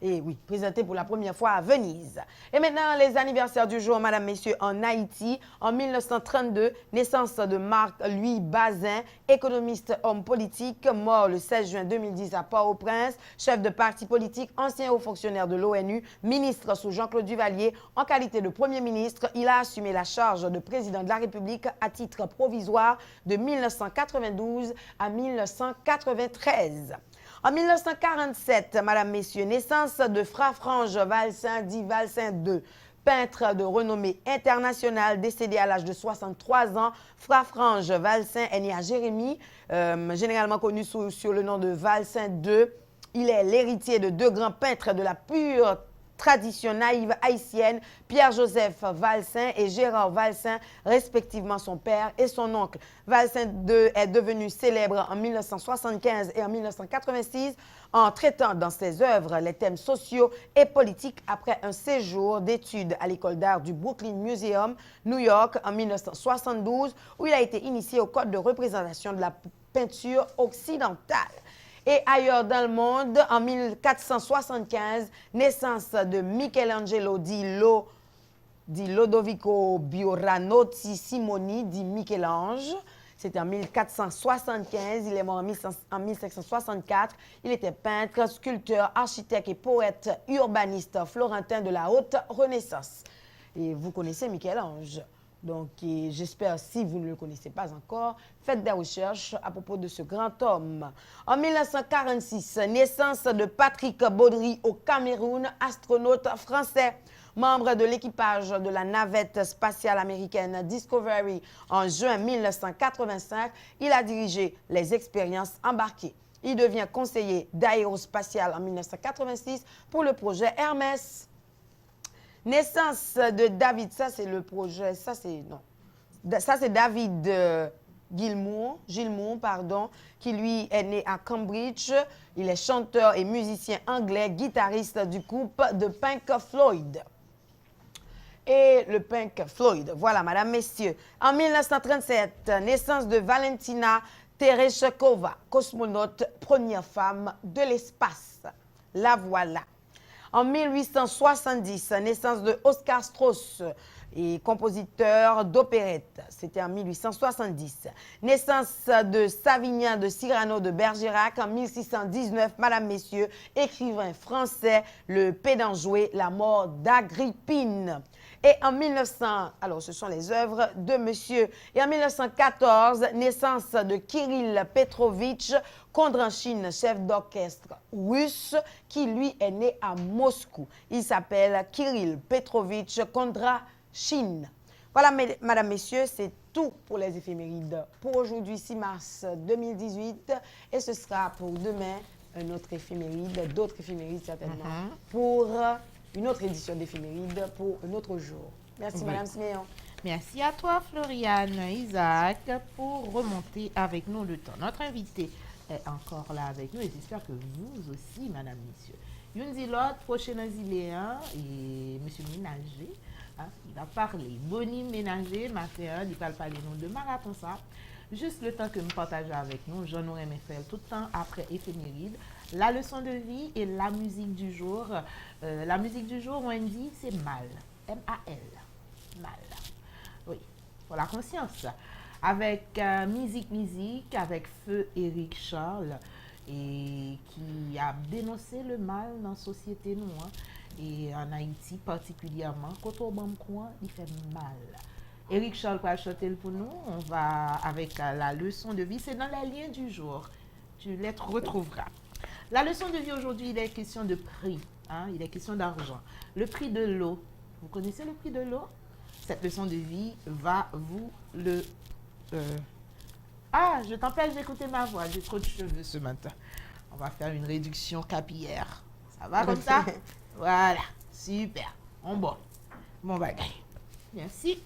Et oui, présenté pour la première fois à Venise. Et maintenant, les anniversaires du jour, Madame, Messieurs, en Haïti. En 1932, naissance de Marc-Louis Bazin, économiste, homme politique, mort le 16 juin 2010 à Port-au-Prince, chef de parti politique, ancien haut fonctionnaire de l'ONU, ministre sous Jean-Claude Duvalier. En qualité de Premier ministre, il a assumé la charge de président de la République à titre provisoire de 1992 à 1993. En 1947, Madame, Messieurs, naissance de Frafrange Valsin, dit Valsin II, peintre de renommée internationale, décédé à l'âge de 63 ans. Frafrange Valsin est né à Jérémie, généralement connu sur le nom de Valsin II. Il est l'héritier de deux grands peintres de la pure tradition naïve haïtienne, Pierre-Joseph Valsin et Gérard Valsin, respectivement son père et son oncle. Valsin II est devenu célèbre en 1975 et en 1986 en traitant dans ses œuvres les thèmes sociaux et politiques après un séjour d'études à l'école d'art du Brooklyn Museum, New York, en 1972, où il a été initié au code de représentation de la peinture occidentale. Et ailleurs dans le monde, en 1475, naissance de Michelangelo di Lodovico Buonarroti Simoni, dit Michel-Ange. C'était en 1475. Il est mort en 1564. Il était peintre, sculpteur, architecte et poète urbaniste florentin de la haute Renaissance. Et vous connaissez Michel-Ange. Donc, j'espère, si vous ne le connaissez pas encore, faites des recherches à propos de ce grand homme. En 1946, naissance de Patrick Baudry au Cameroun, astronaute français. Membre de l'équipage de la navette spatiale américaine Discovery en juin 1985, il a dirigé les expériences embarquées. Il devient conseiller d'aérospatial en 1986 pour le projet Hermès. Naissance de David, ça c'est le projet, ça c'est David Gilmour, qui lui est né à Cambridge. Il est chanteur et musicien anglais, guitariste du groupe de Pink Floyd. Et le Pink Floyd, voilà, madame, messieurs. En 1937, naissance de Valentina Tereshkova, cosmonaute, première femme de l'espace. La voilà. En 1870, naissance de Oscar Strauss, et compositeur d'opérette. C'était en 1870. Naissance de Savinien de Cyrano de Bergerac en 1619. Madame, messieurs, écrivain français, le pédant-joué, la mort d'Agrippine. Et en 1900, alors ce sont les œuvres de monsieur. Et en 1914, naissance de Kirill Petrovitch Kondrachine, chef d'orchestre russe, qui lui est né à Moscou. Il s'appelle Kirill Petrovitch Kondrachine. Voilà, madame, messieurs, c'est tout pour les éphémérides pour aujourd'hui, 6 mars 2018. Et ce sera pour demain un autre éphéméride, d'autres éphémérides certainement, pour une autre édition d'éphéméride pour un autre jour. Merci, madame Siméon. Merci à toi, Floriane, Isaac, pour remonter avec nous le temps. Notre invité est encore là avec nous et j'espère que vous aussi, madame, messieurs. Yunzi Lot, prochain asiléen et monsieur Ménager, il va parler. Boni Ménager, matin, il va parler nous de marathon ça. Juste le temps que nous partageons avec nous, j'en aurais aimé faire tout le temps après éphéméride. La leçon de vie et la musique du jour. La musique du jour, on dit, c'est mal. M-A-L. Mal. Oui, pour la conscience. Avec musique, avec Feu Éric Charles, et qui a dénoncé le mal dans la société noire, et en Haïti particulièrement. Quand on bam coin, il fait mal. Éric Charles va chanter pour nous. On va avec la leçon de vie. C'est dans les liens du jour. Tu les retrouveras. La leçon de vie aujourd'hui, il est question de prix. Il est question d'argent. Le prix de l'eau. Vous connaissez le prix de l'eau? Cette leçon de vie va vous le... je t'empêche d'écouter ma voix. J'ai trop de cheveux ce matin. On va faire une réduction capillaire. Ça va comme ça? Voilà. Super. On bon. Bon bagage. Merci.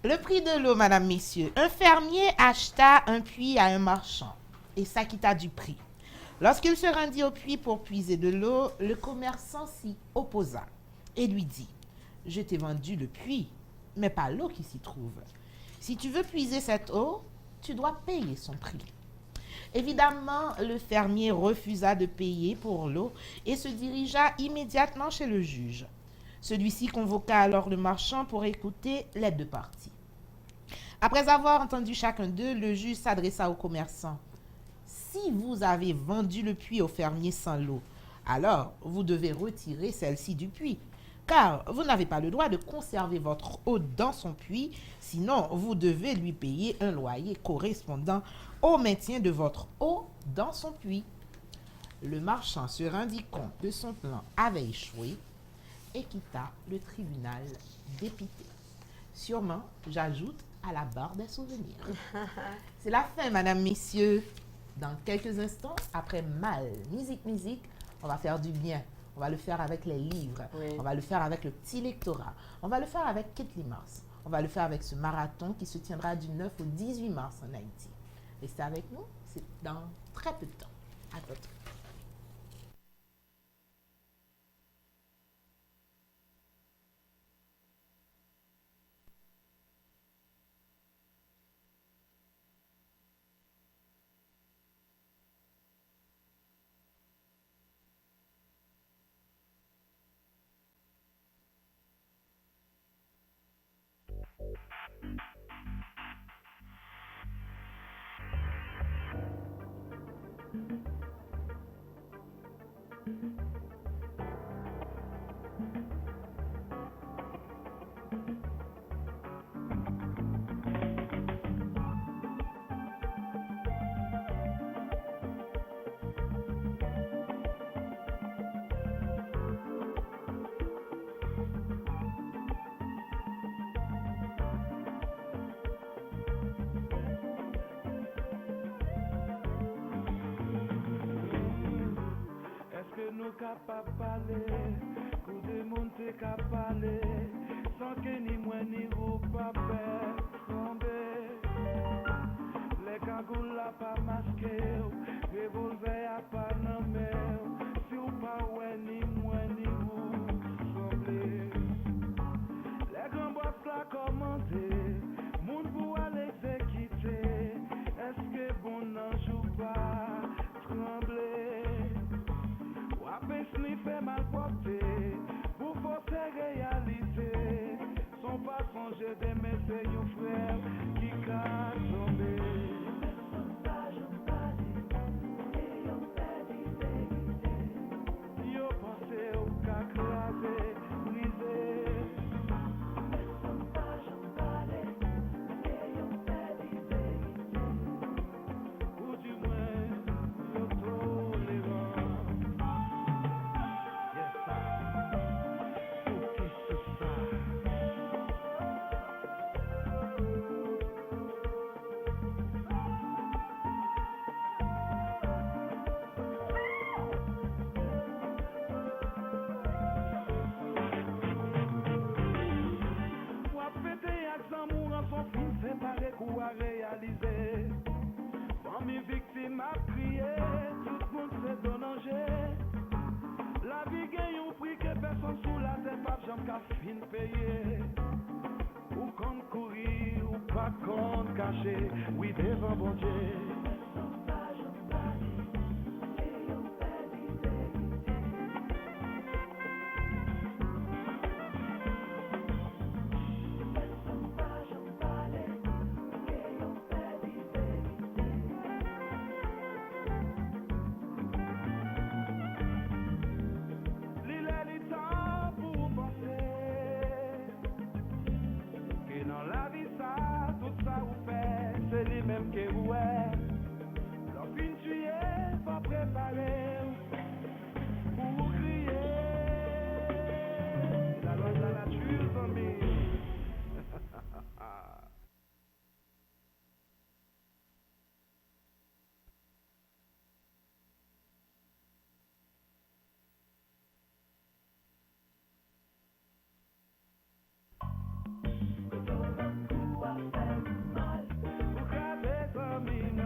Le prix de l'eau, madame, messieurs. Un fermier acheta un puits à un marchand et s'acquitta du prix. Lorsqu'il se rendit au puits pour puiser de l'eau, le commerçant s'y opposa et lui dit « Je t'ai vendu le puits, mais pas l'eau qui s'y trouve. Si tu veux puiser cette eau, tu dois payer son prix. » Évidemment, le fermier refusa de payer pour l'eau et se dirigea immédiatement chez le juge. Celui-ci convoqua alors le marchand pour écouter les deux parties. Après avoir entendu chacun d'eux, le juge s'adressa au commerçant. « Si vous avez vendu le puits au fermier sans l'eau, alors vous devez retirer celle-ci du puits, car vous n'avez pas le droit de conserver votre eau dans son puits, sinon vous devez lui payer un loyer correspondant au maintien de votre eau dans son puits. » Le marchand se rendit compte que son plan avait échoué et quitta le tribunal dépité. Sûrement, j'ajoute à la barre des souvenirs. C'est la fin, madame, messieurs. Dans quelques instants, après mal, musique, on va faire du bien. On va le faire avec les livres. Oui. On va le faire avec le petit lectorat. On va le faire avec Kitty Mars. On va le faire avec ce marathon qui se tiendra du 9 au 18 mars en Haïti. Restez avec nous, c'est dans très peu de temps. À tout. Est-ce que nous capables de parler, pour des monter qu'à parler, sans que ni moi ni vous pas faire tomber. Les cagoules là pas masqué, revolver à pas nommé, si ou pas ouais ni moi ni vous semblez. Les grands boss là commenté, moun pour aller quitter. Est-ce que bon n'en joue pas trembler? Wapes ni fait mal porté, pour forcer réaliser. Son pas songer d'aimer c'est un frère qui a tombé. Yo pensé au cas crasé, brisé. Ou du moins, yo tolérant. Yes, sir. Ou qui c'est ça? Wap fete yak zanmou an son film séparé kou a réalisé. Famille victime a crié, tout le monde s'est donangé. La vie gagne un prix que personne sous la terre pas jamais qu'à fin payer. Ou compte courir, ou pas compte caché, oui devant bon Dieu. L'île est temps pour penser que dans la vie ça, tout ça vous fait, c'est les mêmes que vous êtes. Leur fin tuer, pas préparer pour vous crier. La loi de la nature, zombie. Vous gravez comme une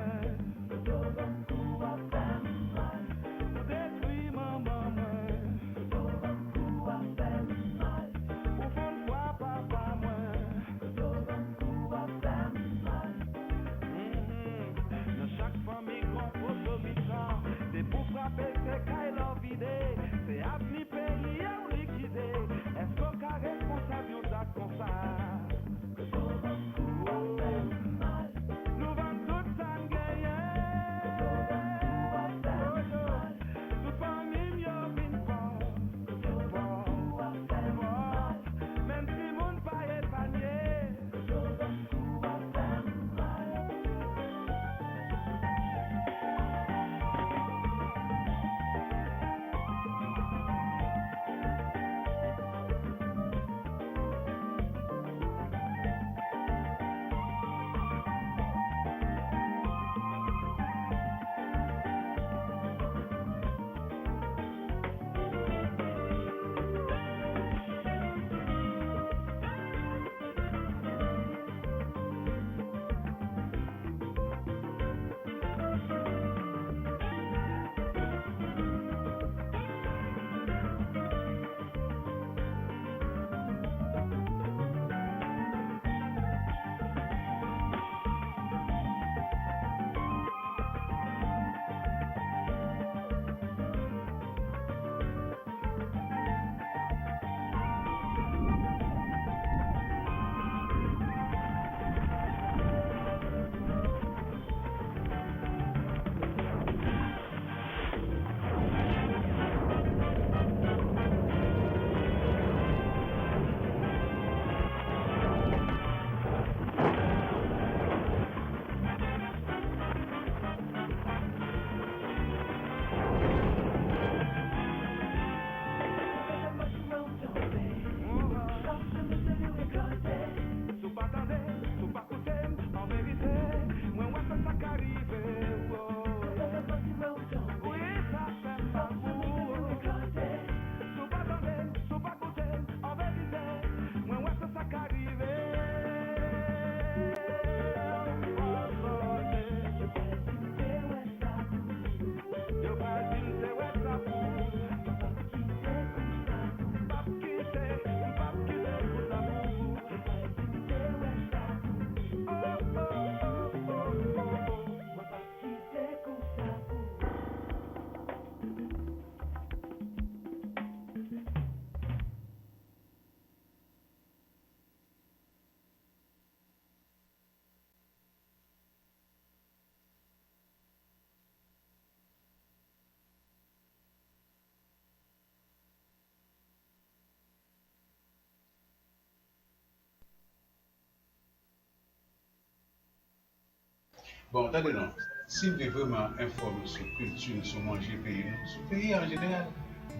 Bon, attendez, non. Si vous êtes vraiment informé sur la culture, sur manger pays, sur le pays en général,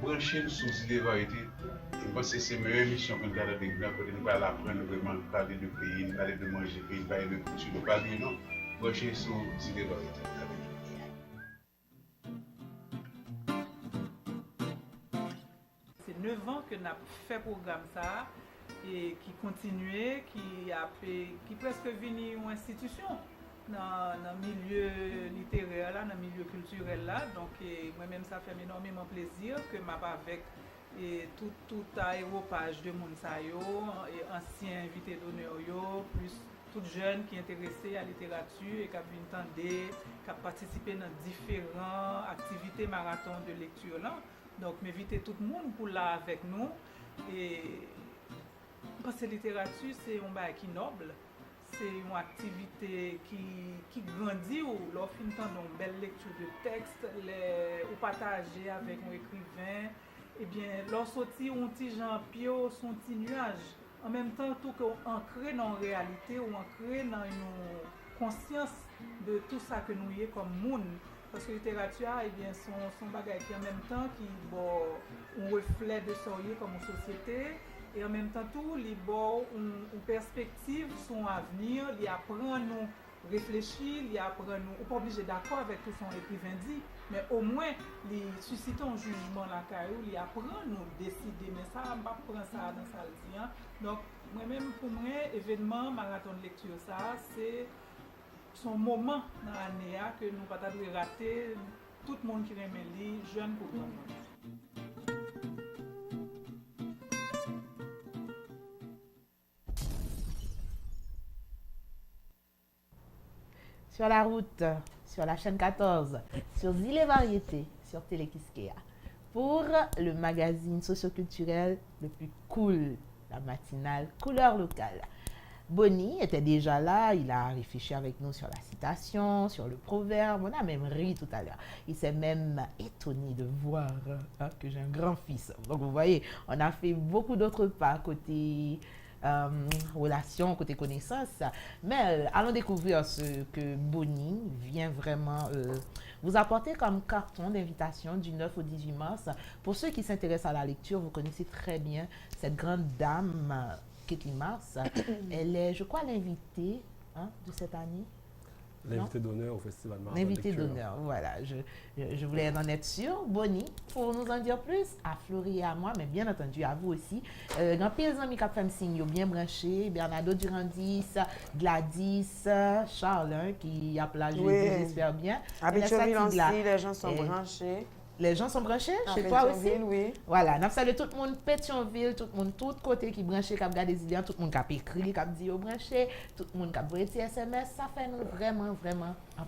branchez sur les variétés. Je pense que c'est la meilleure émission qu'on a avec nous, pour nous pas apprendre vraiment parler de pays, parler de manger pays, parler de culture, de parler, non. Branchez sur les variétés. C'est 9 ans que nous avons fait programme ça et qui continue, qui presque venu une institution dans le milieu littéraire, là, dans le milieu culturel. Là. Donc moi-même, ça fait énormément plaisir que je avec et tout aéropage de Mounsayo, et anciens invités d'honneur, plus toutes jeunes qui sont intéressés à la littérature et qui viennent entendre, qui participé dans différentes activités marathon de lecture. Là. Donc, m'inviter tout le monde pour là avec nous. Et parce que la littérature, c'est un bail qui noble. C'est une activité qui grandit ou l'on finit une belle lecture de texte, ou partager avec un écrivain. Eh bien, l'on sortit un petit Jean Pio, son petit nuage. En même temps, tout qu'on ancré dans la réalité ou ancré dans une conscience de tout ça que nous y est comme monde. Parce que la littérature, eh bien, son bagage qui en même temps qui bon, un reflet de ce qui est comme une société. Et en même temps, tout, il bon, une perspective, son avenir, il apprend nous réfléchir, il apprend nous, on n'est pas obligé d'accord avec tout son écrivain dit, mais au moins, il suscite un jugement là, il apprend nous décider, mais ça, on ne va pas prendre ça dans sa vie. Hein. Donc, moi-même, pour moi, événement, marathon de lecture, ça, c'est son moment dans l'année que nous ne pouvons pas rater, tout le monde qui aime lire, jeune pour grand monde. Sur la route, sur la chaîne 14, sur Zile Variété, sur Télé Kiskeya, pour le magazine socioculturel le plus cool, la matinale Couleur locale. Bonnie était déjà là, il a réfléchi avec nous sur la citation, sur le proverbe, on a même ri tout à l'heure. Il s'est même étonné de voir que j'ai un grand-fils. Donc vous voyez, on a fait beaucoup d'autres pas côté relation, côté connaissance. Mais allons découvrir ce que Bonnie vient vraiment vous apporter comme carton d'invitation du 9 au 18 mars. Pour ceux qui s'intéressent à la lecture, vous connaissez très bien cette grande dame, Kathleen Mars. Elle est, je crois, l'invitée de cette année. L'invité d'honneur au Festival Marathon L'invité Lecture. d'honneur, voilà. Je voulais en être sûre. Bonnie, pour nous en dire plus, à Florie et à moi, mais bien entendu à vous aussi. Dans les amis qui ont fait un signe bien branché, Bernardo Durandis, Gladys, Charles, qui a plagé, j'espère bien. À Pétionville aussi, les gens sont branchés. Les gens sont branchés chez toi aussi? Oui. Voilà, nous saluons tout le monde, Pétionville, tout le monde, tout côté qui est branché, qui a regardé des idées, tout le monde qui a écrit, qui a dit au branché, tout le monde qui a envoyé des SMS, ça fait nous vraiment un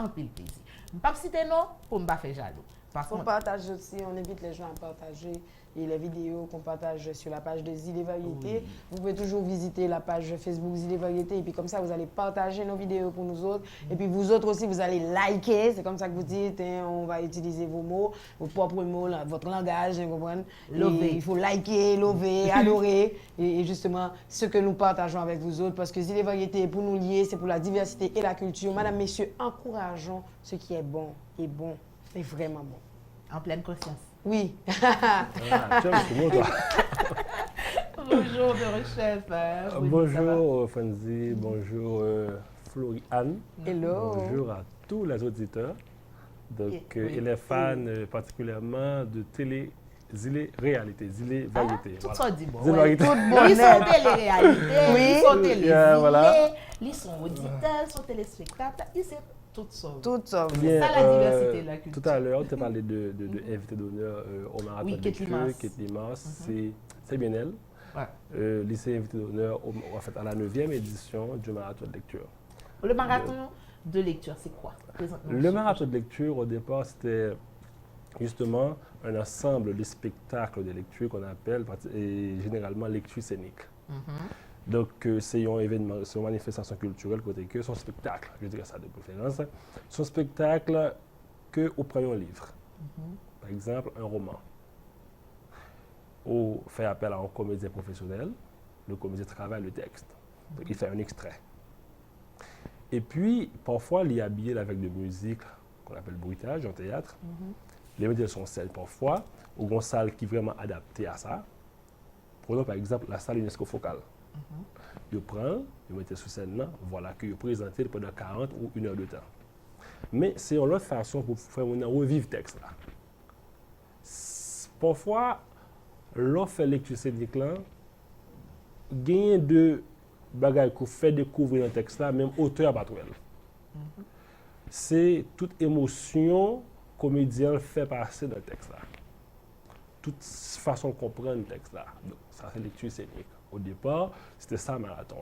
pile plaisir. Je ne vais pas citer non pour ne pas faire jaloux. Par contre, on partage aussi, on invite les gens à partager et les vidéos qu'on partage sur la page de Zile Variété. Oui. Vous pouvez toujours visiter la page Facebook Zile Variété et puis comme ça, vous allez partager nos vidéos pour nous autres. Et puis vous autres aussi, vous allez liker. C'est comme ça que vous dites, hein, on va utiliser vos mots, vos propres mots, votre langage, vous comprenez? Il faut liker, lover, adorer. Et justement, ce que nous partageons avec vous autres, parce que Zile Variété est pour nous lier, c'est pour la diversité et la culture. Madame, messieurs, encourageons ce qui est bon et vraiment bon. En pleine conscience. Oui. Bonjour, chef. Bonjour, Fanzi. Bonjour, Flori-Anne. Hello. Bonjour à tous les auditeurs. Donc, et les fans particulièrement de Télé Zile Réalité, Zile Variété. Tout ça dit bon. Zile Variété. Ils sont télé-réalité, ils sont télé-zile, voilà. ils sont auditeurs, ils sont téléspectateurs, ils sont tout ça. Tout ça. C'est ça la diversité de la culture. Tout à l'heure, tu as parlé de invité d'honneur au marathon de lecture, Kathleen Mars. C'est bien elle. Ouais. Lycée invité d'honneur en fait, à la 9e édition du marathon de lecture. Le marathon de lecture, c'est quoi? Le marathon de lecture, au départ, c'était justement un ensemble de spectacles de lecture qu'on appelle généralement lecture scénique. Donc, c'est un événement, c'est une manifestation culturelle côté que son spectacle, je dirais ça de préférence, son spectacle que au premier livre. Par exemple, un roman. Ou fait appel à un comédien professionnel, le comédien travaille le texte. Donc, il fait un extrait. Et puis, parfois, il est habillé avec de musique qu'on appelle bruitage en théâtre. Les médias sont scène parfois, ou une salle qui est vraiment adaptée à ça. Prenons par exemple la salle UNESCO focale. Je prends, je mets sur scène là, voilà, que je présente pendant 40 ou 1 heure de temps. Mais c'est une autre façon pour faire revivre le texte là. Parfois, lorsque fait lecture scénique là, gain de bagages qu'on fait découvrir dans le texte là, même auteur pas trouvé. C'est toute émotion comédien fait passer dans le texte là. Toute façon de comprendre le texte là. Donc, ça c'est lecture scénique. Au départ, c'était ça marathon.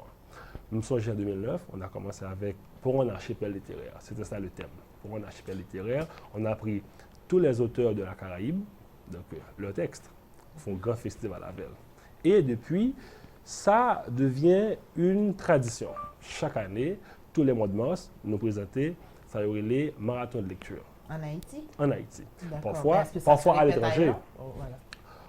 Nous sommes en 2009, on a commencé avec Pour un archipel littéraire. C'était ça le thème. Pour un archipel littéraire, on a pris tous les auteurs de la Caraïbe, donc leur texte, font un grand festival avec elle. Et depuis, ça devient une tradition. Chaque année, tous les mois de mars, nous présenter ça y aurait les marathons de lecture. En Haïti? En Haïti. D'accord. Parfois à l'étranger. Oh, voilà.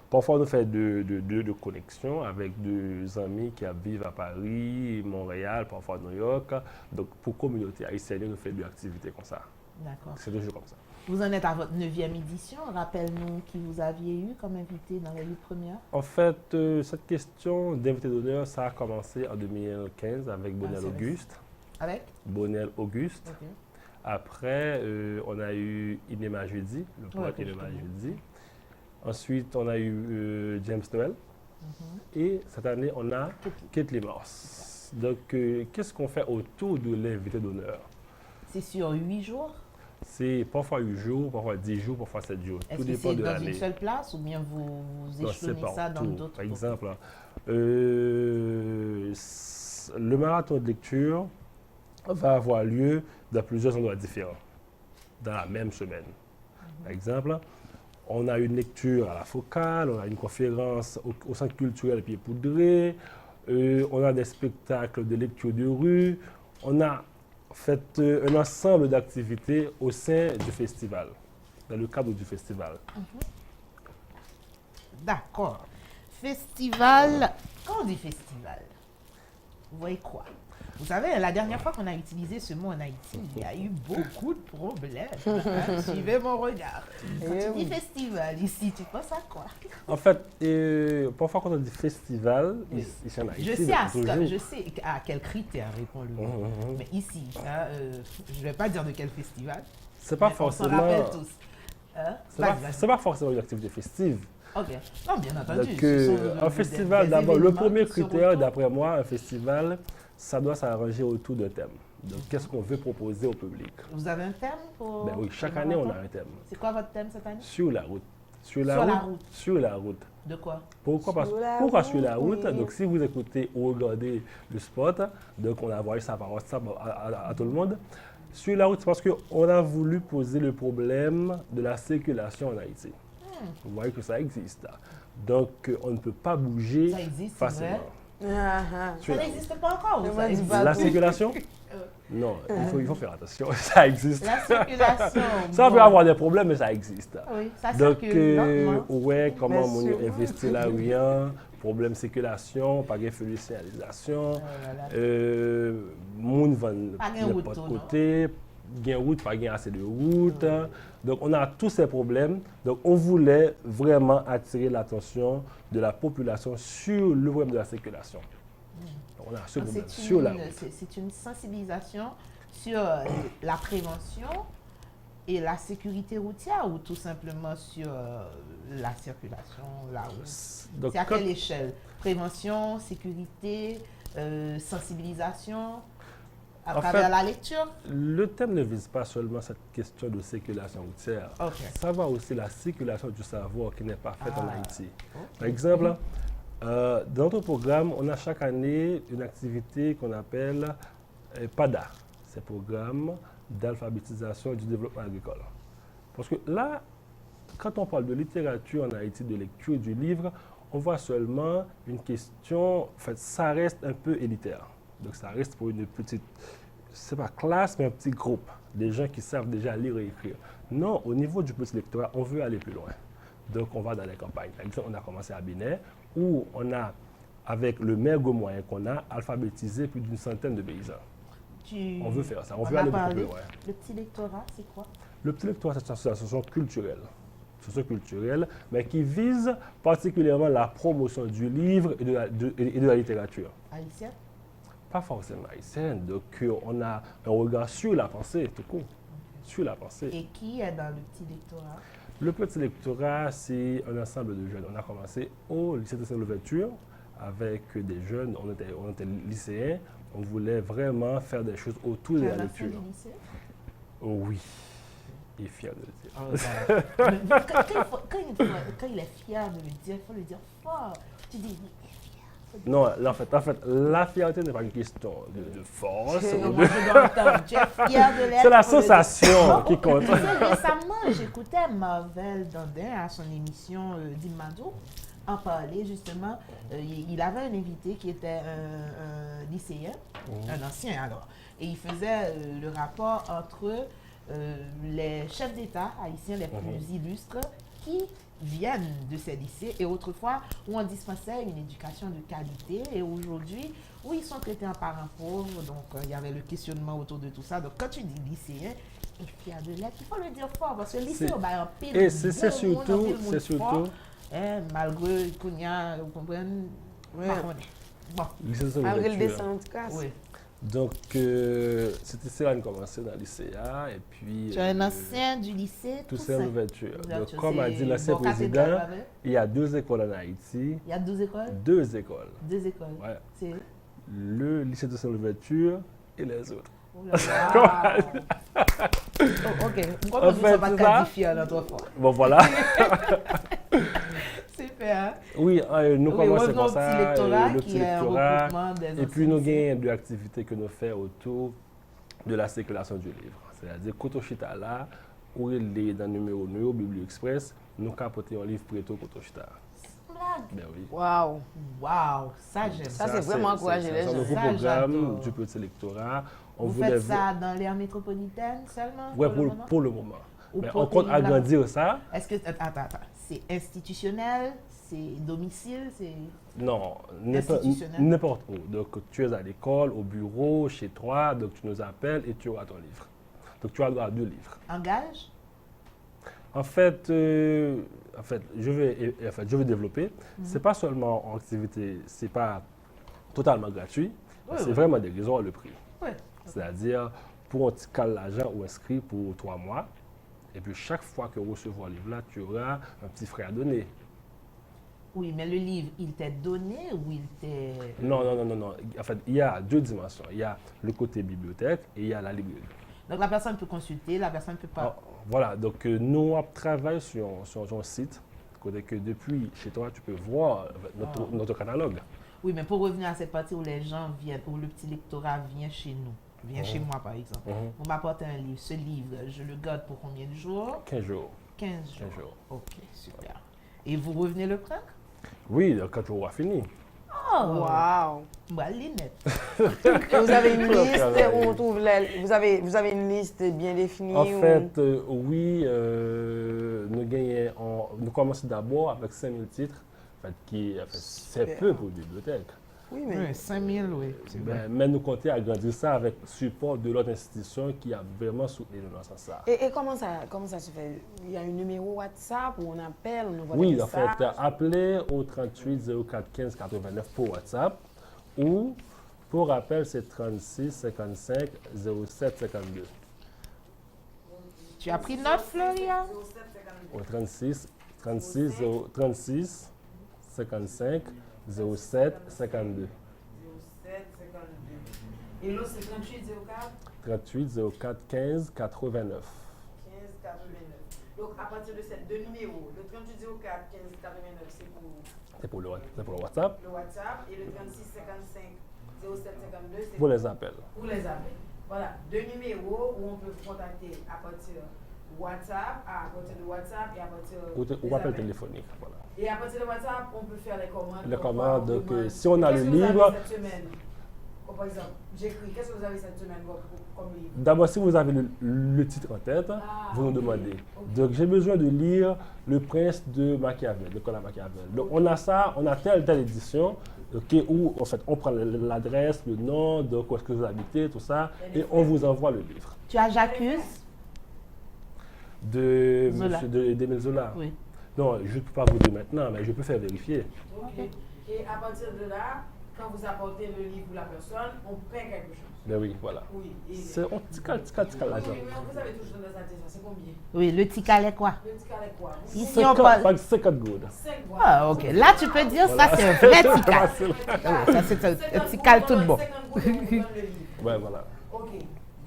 Parfois, on fait de connexions avec des amis qui vivent à Paris, Montréal, parfois New York. Donc, pour la communauté haïtienne, on fait des activités comme ça. D'accord. C'est toujours comme ça. Vous en êtes à votre 9e édition. Rappelle-nous qui vous aviez eu comme invité dans les 8 premières. En fait, cette question d'invité d'honneur, ça a commencé en 2015 avec Bonel Auguste. Avec Bonel Auguste. Ok. Après, on a eu Inema Jeudi, le poète Inema Jeudi. Ensuite, on a eu James Noël. Et cette année, on a Kate Limors. Donc, qu'est-ce qu'on fait autour de l'invité d'honneur? C'est sur 8 jours? C'est parfois 8 jours, parfois 10 jours, parfois 7 jours. Est-ce Tout que dépend c'est de dans l'année. une seule place ou bien vous échelonnez ça dans d'autres? Par exemple, le marathon de lecture va avoir lieu dans plusieurs endroits différents, dans la même semaine. Par exemple, on a une lecture à la Focale, on a une conférence au Centre culturel Pied Poudré, on a des spectacles de lecture de rue, on a fait un ensemble d'activités au sein du festival, dans le cadre du festival. D'accord. Festival, quand on dit festival, vous voyez quoi? Vous savez, la dernière fois qu'on a utilisé ce mot en Haïti, il y a eu beaucoup de problèmes. Hein? Suivez mon regard. Quand tu dis festival ici, tu penses à quoi? En fait, parfois quand on dit festival, ici en Haïti, Je sais à quels critères répond le mot. Mais ici, hein, je ne vais pas dire de quel festival. C'est pas forcément. On s'en rappelle tous. Hein? C'est pas forcément une activité festive. Ok. Non, bien entendu. Donc, un festival, d'abord, le premier critère, d'après moi, un festival, ça doit s'arranger autour d'un thème. Donc, qu'est-ce qu'on veut proposer au public? Vous avez un thème pour... Ben oui, chaque année, on a un thème. C'est quoi votre thème cette année? Sur la route. Sur la route. De quoi? Pourquoi sur la route? Donc, si vous écoutez ou regardez le spot, donc on a envoyé ça par WhatsApp à tout le monde. Sur la route, c'est parce qu'on a voulu poser le problème de la circulation en Haïti. Vous voyez que ça existe. Donc, on ne peut pas bouger facilement. Ça n'existe pas encore. La circulation? Non, il faut faire attention. Ça existe. La circulation. Ça peut avoir des problèmes, mais ça existe. Oui, ça donc, circule. ouais, comment on investit là, rien, problème de circulation, pas de signalisation, moun van n'importe côté, gain route, pas gain assez de route. Donc, on a tous ces problèmes. Donc, on voulait vraiment attirer l'attention de la population sur le problème de la circulation. Donc, on a ce problème sur la route. C'est une sensibilisation sur la prévention et la sécurité routière ou tout simplement sur la circulation, la route? C'est à quelle échelle? Prévention, sécurité, sensibilisation? À travers la lecture? Le thème ne vise pas seulement cette question de circulation routière. Ça va aussi la circulation du savoir qui n'est pas faite en Haïti. Par exemple, dans notre programme, on a chaque année une activité qu'on appelle PADA. C'est le programme d'alphabétisation et du développement agricole. Parce que là, quand on parle de littérature en Haïti, de lecture du livre, on voit seulement une question, en fait, ça reste un peu élitaire. Donc, ça reste pour une petite, c'est pas classe, mais un petit groupe, des gens qui savent déjà lire et écrire. Non, au niveau du petit lectorat, on veut aller plus loin. Donc, on va dans les campagnes. Par exemple, on a commencé à Bénin, où on a, avec le maigre moyen qu'on a, alphabétisé plus d'une centaine de paysans. On veut faire ça. On On veut a aller beaucoup parlé. plus loin. Le petit lectorat, c'est quoi? Le petit lectorat, c'est une association culturelle. Mais qui vise particulièrement la promotion du livre et de la littérature. Haïtien? Pas forcément haïtienne. Donc, on a un regard sur la pensée, tout court. Sur la pensée. Et qui est dans le petit lectorat? Le petit lectorat, c'est un ensemble de jeunes. On a commencé au lycée de Saint-Louverture avec des jeunes, on était lycéens. On voulait vraiment faire des choses autour de Tu es la un ancien lecture. du lycée? Oh oui, il est fier de le dire. Quand il est fier de le dire, il faut le dire fort. Tu dis, oui, il est fier. Non, là, en fait, la fierté n'est pas une question de force. ou Moi, de- je dois entendre. Tu es fier de l'être. C'est la faut le dire. sensation qui compte. Tu sais, récemment, j'écoutais Marvel Dandin à son émission d'Imado en parler justement. Il avait un invité qui était un lycéen, un ancien alors. Et il faisait le rapport entre les chefs d'État haïtiens les plus illustres qui viennent de ces lycées et autrefois où on dispensait une éducation de qualité et aujourd'hui où ils sont traités en parents pauvres. Donc il y avait le questionnement autour de tout ça. Donc quand tu dis lycéen, et fier de l'être, il faut le dire fort parce que le lycée, C'est- on va en pile. Et c'est bon monde, en surtout, pile monde fort. Malgré qu'on y a, vous comprenez, Ouais. pas qu'on est. Bon, lycée de Malgré le Saint-Louverture. dessin, en tout cas. oui. Donc, c'était là qu'on commençait dans le lycéa. Et puis, Tu es un ancien du lycée Toussaint Louverture. Donc, Louverture, comme a c'est dit l'ancien bon, cathédrale, président, avec. il y a 2 écoles en Haïti. Il y a 12 écoles? 2 écoles. 2 écoles. Ouais. C'est. Le lycée de Saint-Louverture et les autres. Oh là là. Oh, ok. Pourquoi En nous ne fait, sommes pas c'est ça. qualifiés l'autre fois? Bon, voilà. Super. Oui, nous Oui, commençons revenons comme au ça. petit lectorat le qui petit est un lectorat. regroupement des Et puis, nous anciens avons 2 activités que nous faisons autour de la circulation du livre. C'est-à-dire, Kotochita là, où il est dans le numéro 9, Biblio Express, nous capotons un livre préto Kotochita. blague. Ben oui. Waouh. Waouh, ça j'aime. Ça, c'est vraiment encourager les C'est un gens. nouveau Ça, programme j'adore. du petit lectorat. On Vous voulait faites ça dans l'aire métropolitaine seulement? Ouais, pour le moment? pour le moment. Ou Mais pour on compte pays là? agrandir ça. Est-ce que. Attends. C'est institutionnel? C'est domicile? C'est. Non, Institutionnel. n'importe où. Donc, tu es à l'école, au bureau, chez toi, donc tu nous appelles et tu auras ton livre. Donc, tu as droit à 2 livres. Engage? En fait, je vais développer. C'est pas seulement en activité, c'est pas totalement gratuit. Oui, C'est oui. vraiment des raisons le prix. Oui. C'est-à-dire, pour un petit cal l'argent ou inscrit pour 3 mois, et puis chaque fois que vous recevez le livre-là, tu auras un petit frais à donner. Oui, mais le livre, il t'est donné ou il t'est. Non. En fait, il y a 2 dimensions. Il y a le côté bibliothèque et il y a la librairie. Donc la personne peut consulter, la personne peut pas. Ah, voilà, donc nous, on travaille sur un site, côté que depuis chez toi, tu peux voir notre catalogue. Oui, mais pour revenir à cette partie où les gens viennent, où le petit lectorat vient chez nous, vient chez moi par exemple. Vous m'apportez un livre. Ce livre, je le garde pour combien de jours? 15 jours. 15 jours. 15 jours. Ok, super. Et vous revenez le prendre? Oui, quand tu auras fini. Oh! Waouh. Bah, Linette. Et vous avez une liste travail. où on trouve vous avez une liste bien définie. En où- fait, oui, nous commençons d'abord avec 5000 titres, en fait, c'est Super. peu pour une bibliothèque. Oui, mais Oui, 5000, oui. c'est vrai. Mais nous comptons agrandir ça avec le support de l'autre institution qui a vraiment soutenu dans ce sens-là. et comment ça se fait? Il y a un numéro WhatsApp où on appelle, on envoie Oui, des en messages. fait, appelez au 38 04 15 89 pour WhatsApp ou pour rappel, c'est 36 55 07 52. Tu as pris note, Floria? Au 36 55 07 52. Et l'autre, c'est 38 04 38 04 15 89. 15 89. Donc, à partir de ces 2 numéros, le 38 04 15 89, c'est pour C'est pour le WhatsApp, le WhatsApp et le 36 55 07 52, c'est pour les appels. pour les appels. Voilà, 2 numéros où on peut contacter à partir WhatsApp, à partir de WhatsApp et à partir Ou des appel appels. téléphonique. Voilà. Et à partir de WhatsApp, on peut faire les commandes. Les On commandes, va- on donc, demande, si on a qu'est-ce le que vous avez livre- cette semaine? Comme par exemple, j'écris, qu'est-ce que vous avez cette semaine comme livre? D'abord, si vous avez le titre en tête, vous nous demandez. Donc, j'ai besoin de lire Le Prince de Machiavel, de Nicolas Machiavel. Donc, on a ça, on a telle édition. OK, où en fait on prend l'adresse, le nom, donc où est-ce que vous habitez, tout ça, et on vous envoie le livre. Tu as J'accuse? De Zola. d'Émile Zola. Oui. Non, je ne peux pas vous dire maintenant, mais je peux faire vérifier. Ok. Et à partir de là, quand vous apportez le livre pour la personne, on paie quelque chose. Ben oui, voilà. Oui. Et C'est un petit cas l'argent. oui, mais vous avez toujours dans ça, c'est combien? Oui, le tical est quoi? Le ticket est quoi? Ici, on parle... 50 good. 5 voix. Ah, ok. Là, tu peux dire ça, c'est un vrai tical. Ça, c'est un tical tout bon. 50 gouttes, on vous donne le livre. Ouais, voilà. Ok.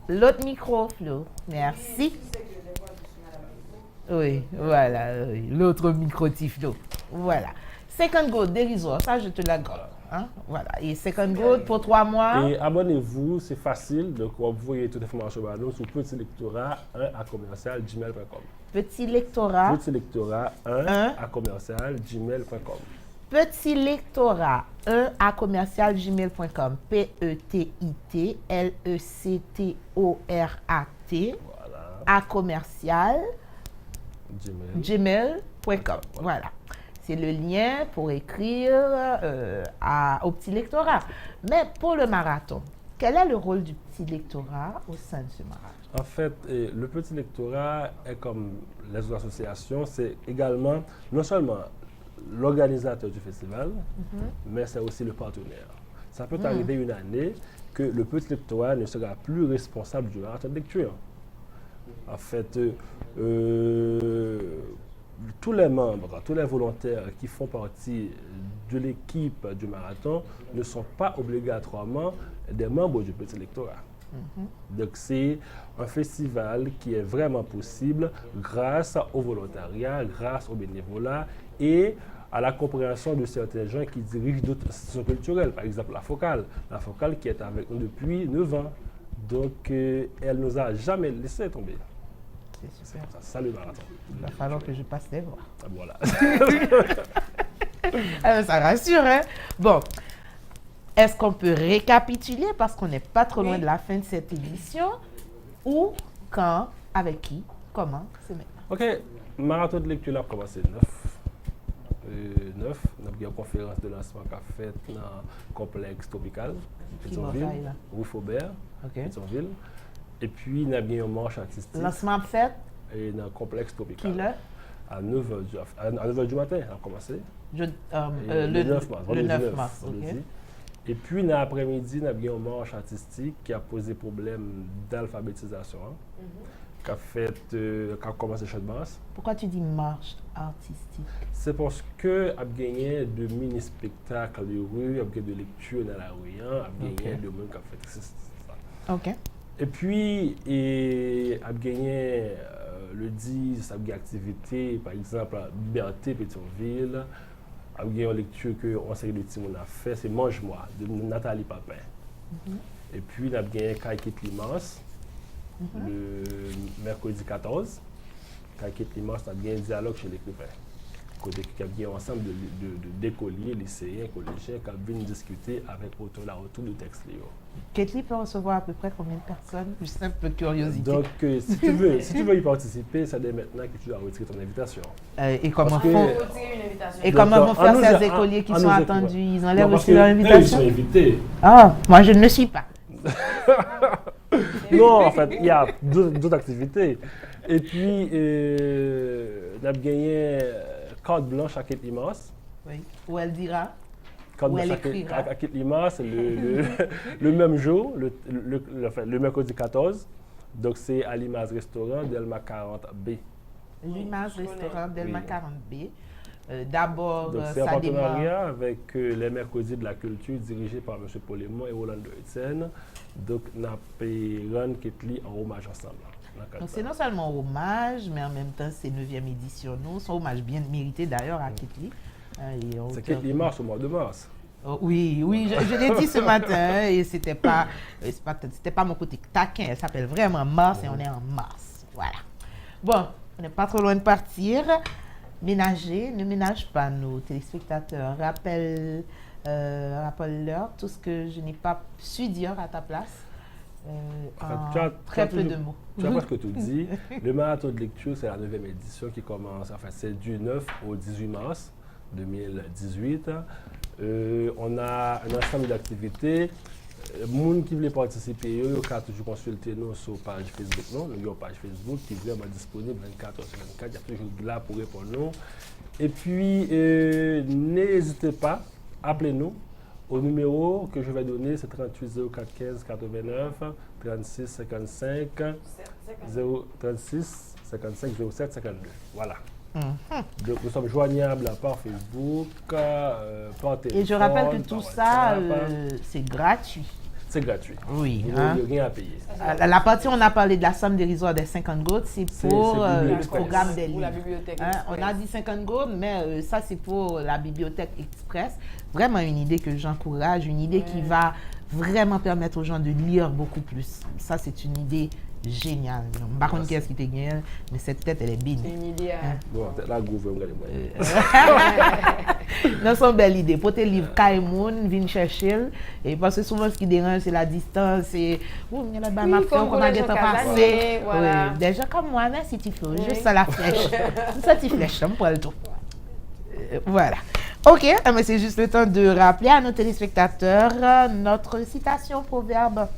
L'autre micro, Flo. Merci. Tu sais que des fois, je suis madame. Oui, voilà. Oui. L'autre micro, Tiflo. Voilà. 50 gouttes dérisoire, ça, je te l'accorde. Hein? Voilà. Et 50 gouttes pour 3 mois. Et abonnez-vous, c'est facile. Donc, vous voyez toute l'information à nous sur Petit Lectorat 1 à commercial gmail.com. Petit lectorat. Petit Lectorat 1 à commercial gmail.com. Petit lectorat 1 à commercial gmail.com. PETITLECTORAT Voilà. à commercial Gmail. gmail.com. Voilà. C'est le lien pour écrire au petit lectorat. Mais pour le marathon, quel est le rôle du petit lectorat au sein de ce marathon? En fait, le Petit Lectorat est comme les autres associations, c'est également non seulement l'organisateur du festival, mais c'est aussi le partenaire. Ça peut arriver une année que le Petit Lectorat ne sera plus responsable du marathon de lecture. En fait, tous les membres, tous les volontaires qui font partie de l'équipe du marathon ne sont pas obligatoirement des membres du Petit Lectorat. Donc c'est un festival qui est vraiment possible grâce au volontariat, grâce au bénévolat et à la compréhension de certains gens qui dirigent d'autres institutions culturelles, par exemple la Focale qui est avec nous depuis 9 ans. Donc elle nous a jamais laissé tomber. C'est super. Ça le marathon. Il va falloir que je passe les voir. Voilà. Ça rassure, hein? Bon. Est-ce qu'on peut récapituler parce qu'on n'est pas trop loin de la fin de cette émission? Où, quand, avec qui, comment? C'est maintenant. OK. Marathon de lecture a commencé 9. Nous avons une conférence de lancement qu'a fait dans le complexe tropical, Pétionville, rue Faubert, Pétionville. Et puis, nous avons une marche artistique. Lancement fait? Et dans le complexe tropical. Quelle heure? À 9h du matin, on a commencé. Le 9 mars. Le 9 mars, ok. Et puis, dans l'après-midi, nous avons une marche artistique qui a posé problème d'alphabétisation, qui a commencé chez Basse. Pourquoi tu dis marche artistique? C'est parce que a gagné de mini-spectacles de rue, a gagné de lecture dans la rue, a gagné de monde qui a fait ça. OK. Et puis, a gagné le 10, a gagné activité, par exemple, à Liberté, Pétionville. A gagné une lecture que on série de Timon a fait, c'est Mange-moi, de Nathalie Papin. Et puis, on a gagné Kaikit Limas, le mercredi 14. Kaikit Limas, on a gagné un dialogue chez l'écrivain. Côté qui a gagné ensemble d'écoliers, lycéens, collégiens, qui viennent discuter avec l'auteur autour du texte. Ketli peut recevoir à peu près combien de personnes? Juste un peu de curiosité. Donc, si tu veux y participer, c'est dès maintenant que tu dois retirer ton invitation. Et comment Donc, vont faire ces écoliers qui sont attendus? Ils enlèvent aussi leur invitation? Ils sont invités. Ah, moi je ne le suis pas. Non, en fait, il y a d'autres activités. Et puis, on a gagné carte blanche à Kate Limas. Oui. Où elle dira? Carte Où elle blanche écrira. à Kate Limas, le même jour, le mercredi 14. Donc, c'est à Limas Restaurant, Delma 40B. Limas Restaurant, Delma 40B. D'abord, Donc, c'est un ça démarre. partenariat avec les mercredis de la culture dirigés par M. Paulémon et Roland Etienne. Donc, on a payé Ron Ketli en hommage ensemble. Donc, c'est non seulement un hommage, mais en même temps, c'est 9e édition. C'est un hommage bien mérité d'ailleurs à Ketli. C'est Ketli mars au mois de mars. Oh, oui, je l'ai dit ce matin et c'était pas mon côté taquin. Elle s'appelle vraiment Mars et on est en mars. Voilà. Bon, on n'est pas trop loin de partir. Ménager, ne ménage pas nos téléspectateurs. Rappelle-leur tout ce que je n'ai pas su dire à ta place. Très peu de mots. Tu as presque tout dit. Le marathon de lecture, c'est la 9e édition qui commence, c'est du 9 au 18 mars. 2018. On a un ensemble d'activités. Les gens qui veulent participer, ils peuvent toujours consulter nous sur la page Facebook. Nous avons une page Facebook qui est vraiment disponible 24 heures sur 24. Il y a toujours là pour répondre. Nous. Et puis, n'hésitez pas, appelez-nous au numéro que je vais donner, c'est 38 04 15 89 36 55 36 55 07 52. Voilà. Donc, nous sommes joignables par Facebook, par téléphone. Et je rappelle que tout ça, c'est gratuit. C'est gratuit. Oui. Vous n'avez rien à payer. La partie où on a parlé de la somme dérisoire des 50 gouttes, c'est pour le programme des livres. la bibliothèque On a dit 50 gouttes, mais ça, c'est pour la bibliothèque express. Vraiment une idée que j'encourage, une idée qui va vraiment permettre aux gens de lire beaucoup plus. Ça, c'est une idée géniale. Par contre, qu'est-ce qui te gagne, mais cette tête, elle est bine. C'est une idée. Bon, la gouvernement, Non, c'est une belle idée. Pour tes livres, Kaimoun, viens chercher. Et parce que souvent, ce qui dérange, c'est la distance. C'est, il y a là-bas, ma fille, comment elle est passée. Voilà. Des gens comme moi, merci, tu fais. Juste ça, la flèche. Ça, tu flèches, ça me poil tout. Voilà. OK, mais c'est juste le temps de rappeler à nos téléspectateurs notre citation proverbe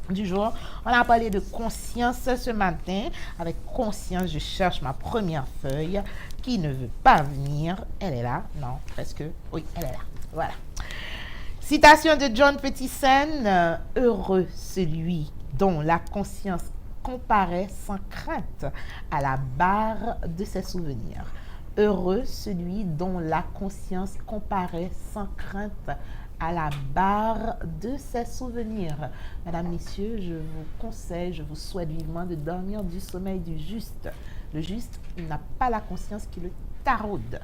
du jour. On a parlé de conscience ce matin. Avec conscience, je cherche ma première feuille qui ne veut pas venir. Elle est là. Non, presque. Oui, elle est là. Voilà. Citation de John Peterson. Heureux celui dont la conscience comparaît sans crainte à la barre de ses souvenirs. Heureux celui dont la conscience comparaît sans crainte à la barre de ses souvenirs. Mesdames, Messieurs, je vous conseille, je vous souhaite vivement de dormir du sommeil du juste. Le juste, il n'a pas la conscience qui le taraude.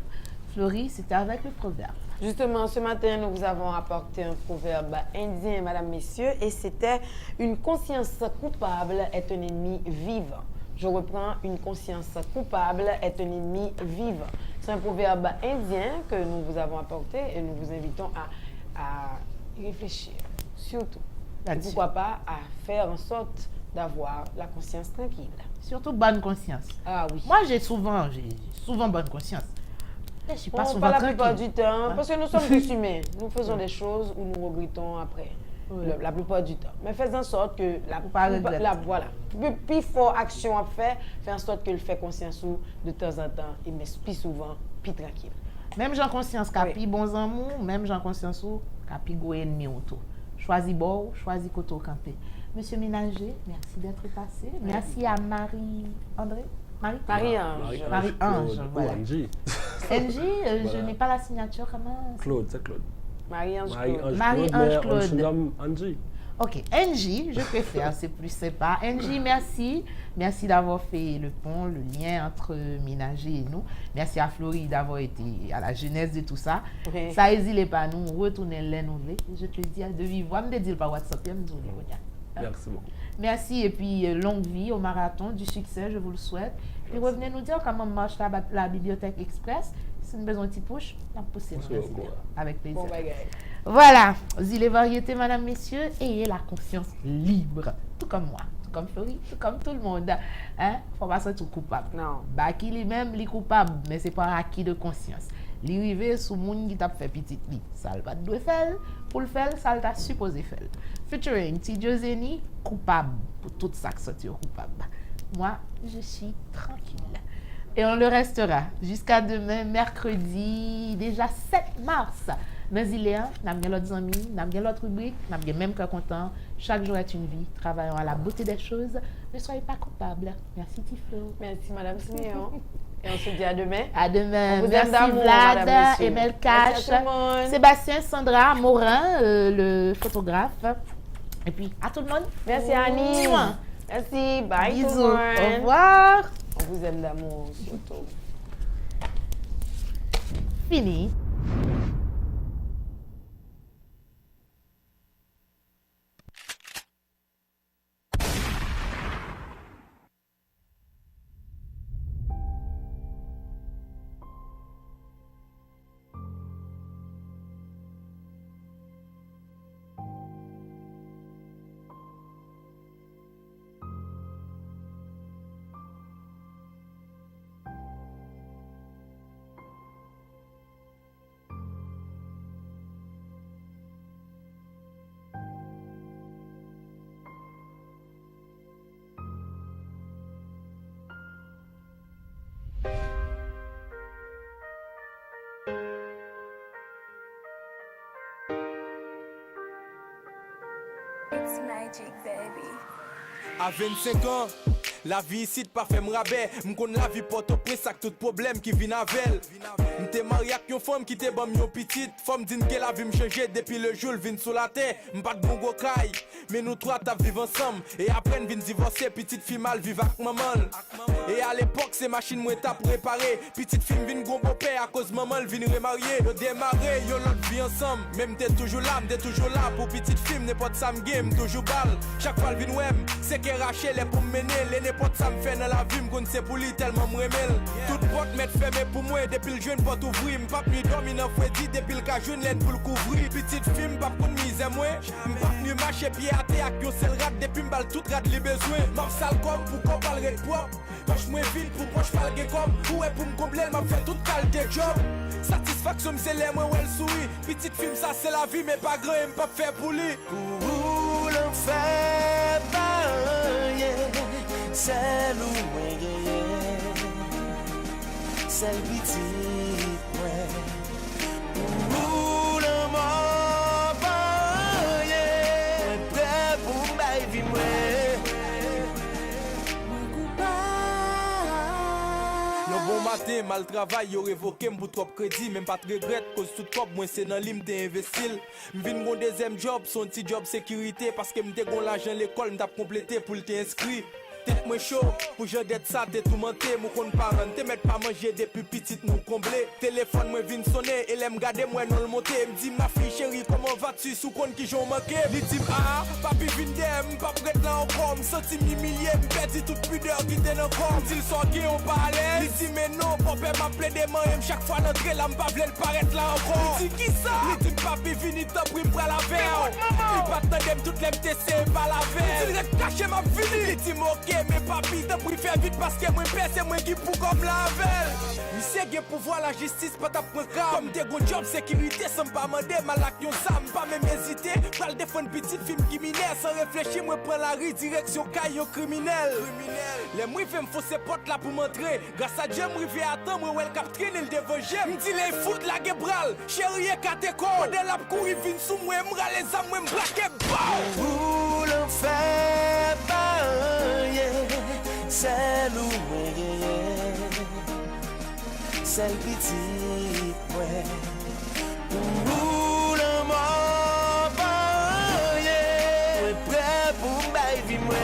Florie, c'était avec le proverbe. Justement, ce matin, nous vous avons apporté un proverbe indien, Mesdames, Messieurs, et c'était « Une conscience coupable est un ennemi vivant ». Je reprends, une conscience coupable est un ennemi vivant. C'est un proverbe indien que nous vous avons apporté et nous vous invitons à y réfléchir, surtout. Et pourquoi pas à faire en sorte d'avoir la conscience tranquille. Surtout bonne conscience. Ah oui. Moi, j'ai souvent bonne conscience. Mais je suis pas souvent pas la tranquille. plupart du temps, parce que nous sommes tous humains. Nous faisons des choses où nous regrettons après. Oui. La plupart du temps. Mais fais en sorte que voilà. Plus fort action à faire, fais en sorte que le fait conscience ou de temps en temps, et mais plus souvent, plus tranquille. Même j'ai conscience qu'api bons amours, même j'ai conscience ou qu'api go ennemi auto. Choisis bon, choisis koto campé. Monsieur Ménager, merci d'être passé. Merci à Marie-André. Marie-Ange. Marie-Ange, voilà. Angie. Angie, je n'ai pas la signature, comment? Claude, c'est Claude. Marie-Ange Claude. Marie-Ange Claude. On se nomme Angie. Ok, Angie, je préfère, c'est plus sympa. Angie, merci. Merci d'avoir fait le pont, le lien entre Ménager et nous. Merci à Florie d'avoir été à la genèse de tout ça. Oui. Ça n'hésite pas, nous retourner l'un ou l'autre. Je te le dis de vive voix, me dire par WhatsApp, Merci beaucoup. Merci et puis longue vie au marathon, du succès, je vous le souhaite. Puis revenez nous dire comment marche la bibliothèque express. Si vous avez besoin de petit push, on a poussé avec plaisir. Bon bagage. Voilà, les variétés, mesdames, messieurs, ayez la conscience libre, tout comme moi, tout comme Florie, tout comme tout le monde. Hein? Faut pas se sentir coupable. Non. Baki lui-même, il est coupable, mais c'est pas acquis de conscience. Li rive sous moun qui t'a fait petit li. Ça va doit faire, pour le faire, ça t'a supposé faire. Featuring Tidjo Zeni, coupable pour tout ça que sorti coupable. Moi, je suis tranquille. Et on le restera jusqu'à demain, mercredi, déjà 7 mars. Mais il est, nous avons d'autres amis, nous avons l'autre rubrique, nous avons même cas content. Chaque jour est une vie. Travaillons à la beauté des choses. Ne soyez pas coupables. Merci Tiflo. Merci Madame Siméon. Et on se dit à demain. À demain. On vous Merci aime d'amour, Vlad, madame, monsieur. Emel Cash, Merci à tout le monde. Sébastien, Sandra, Morin, le photographe. Et puis à tout le monde. Merci Annie. Mouah. Merci. Bye tout le Bisous. monde. Au revoir. On vous aime d'amour surtout. Fini. It's magic, baby. À 25 ans, la vie ici pas fait m'rabais. M'konn la vie porte au près ça tout problème qui vient avec. M'te marié avec une femme qui te ban yon petite. Femme dit que la vie m'changer depuis le jour vinn sous la terre. M'pas de bon go caille, mais nous trois t'as vivre ensemble. Et après vinn divorcer, petite fille mal vive avec maman. Et à l'époque c'est machine moi t'a préparé. Petite fille vinn gon bon père à cause maman vinn remarier. Yo démarré, yo l'autre vie ensemble. Même t'es toujours là pour petite fille n'importe ça m'game toujours balle. Chaque fois vinn wem, c'est qu'elle rache les pour mener les n'importe ça me fait dans la vie m'konn c'est pour lui tellement m'remel. Toute porte m'être fermée pour moi depuis le jeune porte ouvrir. M'pas ni dormi dans Freddy depuis le cas jeune laine pour le couvrir. Petite fille m'pas konn misère moi. M'pas ni marcher pied à terre avec yo seul rat depuis m'bal tout rat les besoins. M'a sale comme pour qu'on parle red propre. Marche moins vite pour proche parle comme. Ouais pour m'combler m'a fait toute qualité job. Satisfaction c'est les moi elle sourit. Petite fille ça c'est la vie mais pas grand m'pas faire pour lui. Pour l'enfer pas rien. Celle où moi gagne, celle petite moi. Pour le mort pas rien. Prêt pour m'aille vie moi. Bon matin, mal travail, yo révoqué pour trop crédit, même pas de regret, cause tout cop, moi c'est dans l'im t'es investi. M'vin mon deuxième job, son petit job sécurité, parce que m'te gon l'argent l'école, m't'a complété pour t'inscrit. Tête moi chaud, pour je d'être ça, t'es tout menté, mon compte parent, t'es mettre pas manger depuis petite nous comblé. Téléphone moi vin sonner, et l'aime garder moi non le monter, m'dit ma fille chérie, comment vas-tu sous compte qui j'en manqué? Li dit ah, papi vin dem, pas prête là encore, m'senti m'humilié, m'perdi toute pudeur qui t'est dans corps. M'dit le son qui on parlait, li dit mais non, papa m'appelait des mains, chaque fois d'entrer là m'pas v'lait paraître là encore. Li dit qui ça? Li dit papi vini t'en pris m'pral la verre. Il pas t'endem toute l'MTC pas la verre. Il reste caché m'a fini. Li dit m'ok mais papi t'as pris faire vite parce que moi père c'est moi qui pour comme la veille. Monsieur qui pouvoir la justice pas t'apprendre comme des gros job sécurité sans pas demander mal action ça pas même hésiter pour le défendre petite fille qui minère sans réfléchir moi prend la rue direction caillou criminel. Les moi fait me fausser porte là pour m'entrer grâce à Dieu me rivé à temps moi elle cap traîner le devant j'aime me dit les foot la gebral chérie cateko de la courir vinn sous moi me râler ça moi me braquer pour l'enfer pas rien. Celle où moi gagne, celle petite moi. Pour le mort pas rien. Moi prêt pour m'aille vie moi.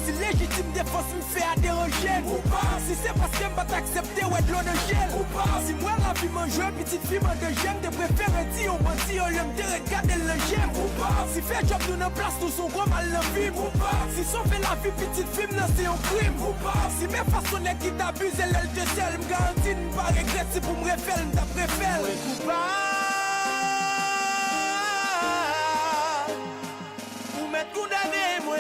Si légitime défense me fait à déranger ou pas. Si c'est parce qu'elle m'a accepté ou de l'eau de gel ou pas. Si moi la vie mange petite fille m'a de j'aime. Te préfère un petit on bâti on l'aime te regarder le j'aime ou pas. Si fait job de nos place tout son gros mal le film ou pas. Si sauver la vie petite fille non c'est un crime ou pas. Si mes façons qui t'abusent elle te sel me garantit ne pas regret si pour me refaire me t'a préfère. Pour m'être condamné moi.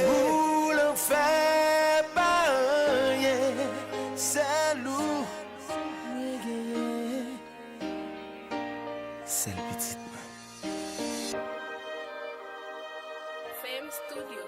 Pour l'enfer pas rien. C'est lourd. C'est le petit. Fame Studio.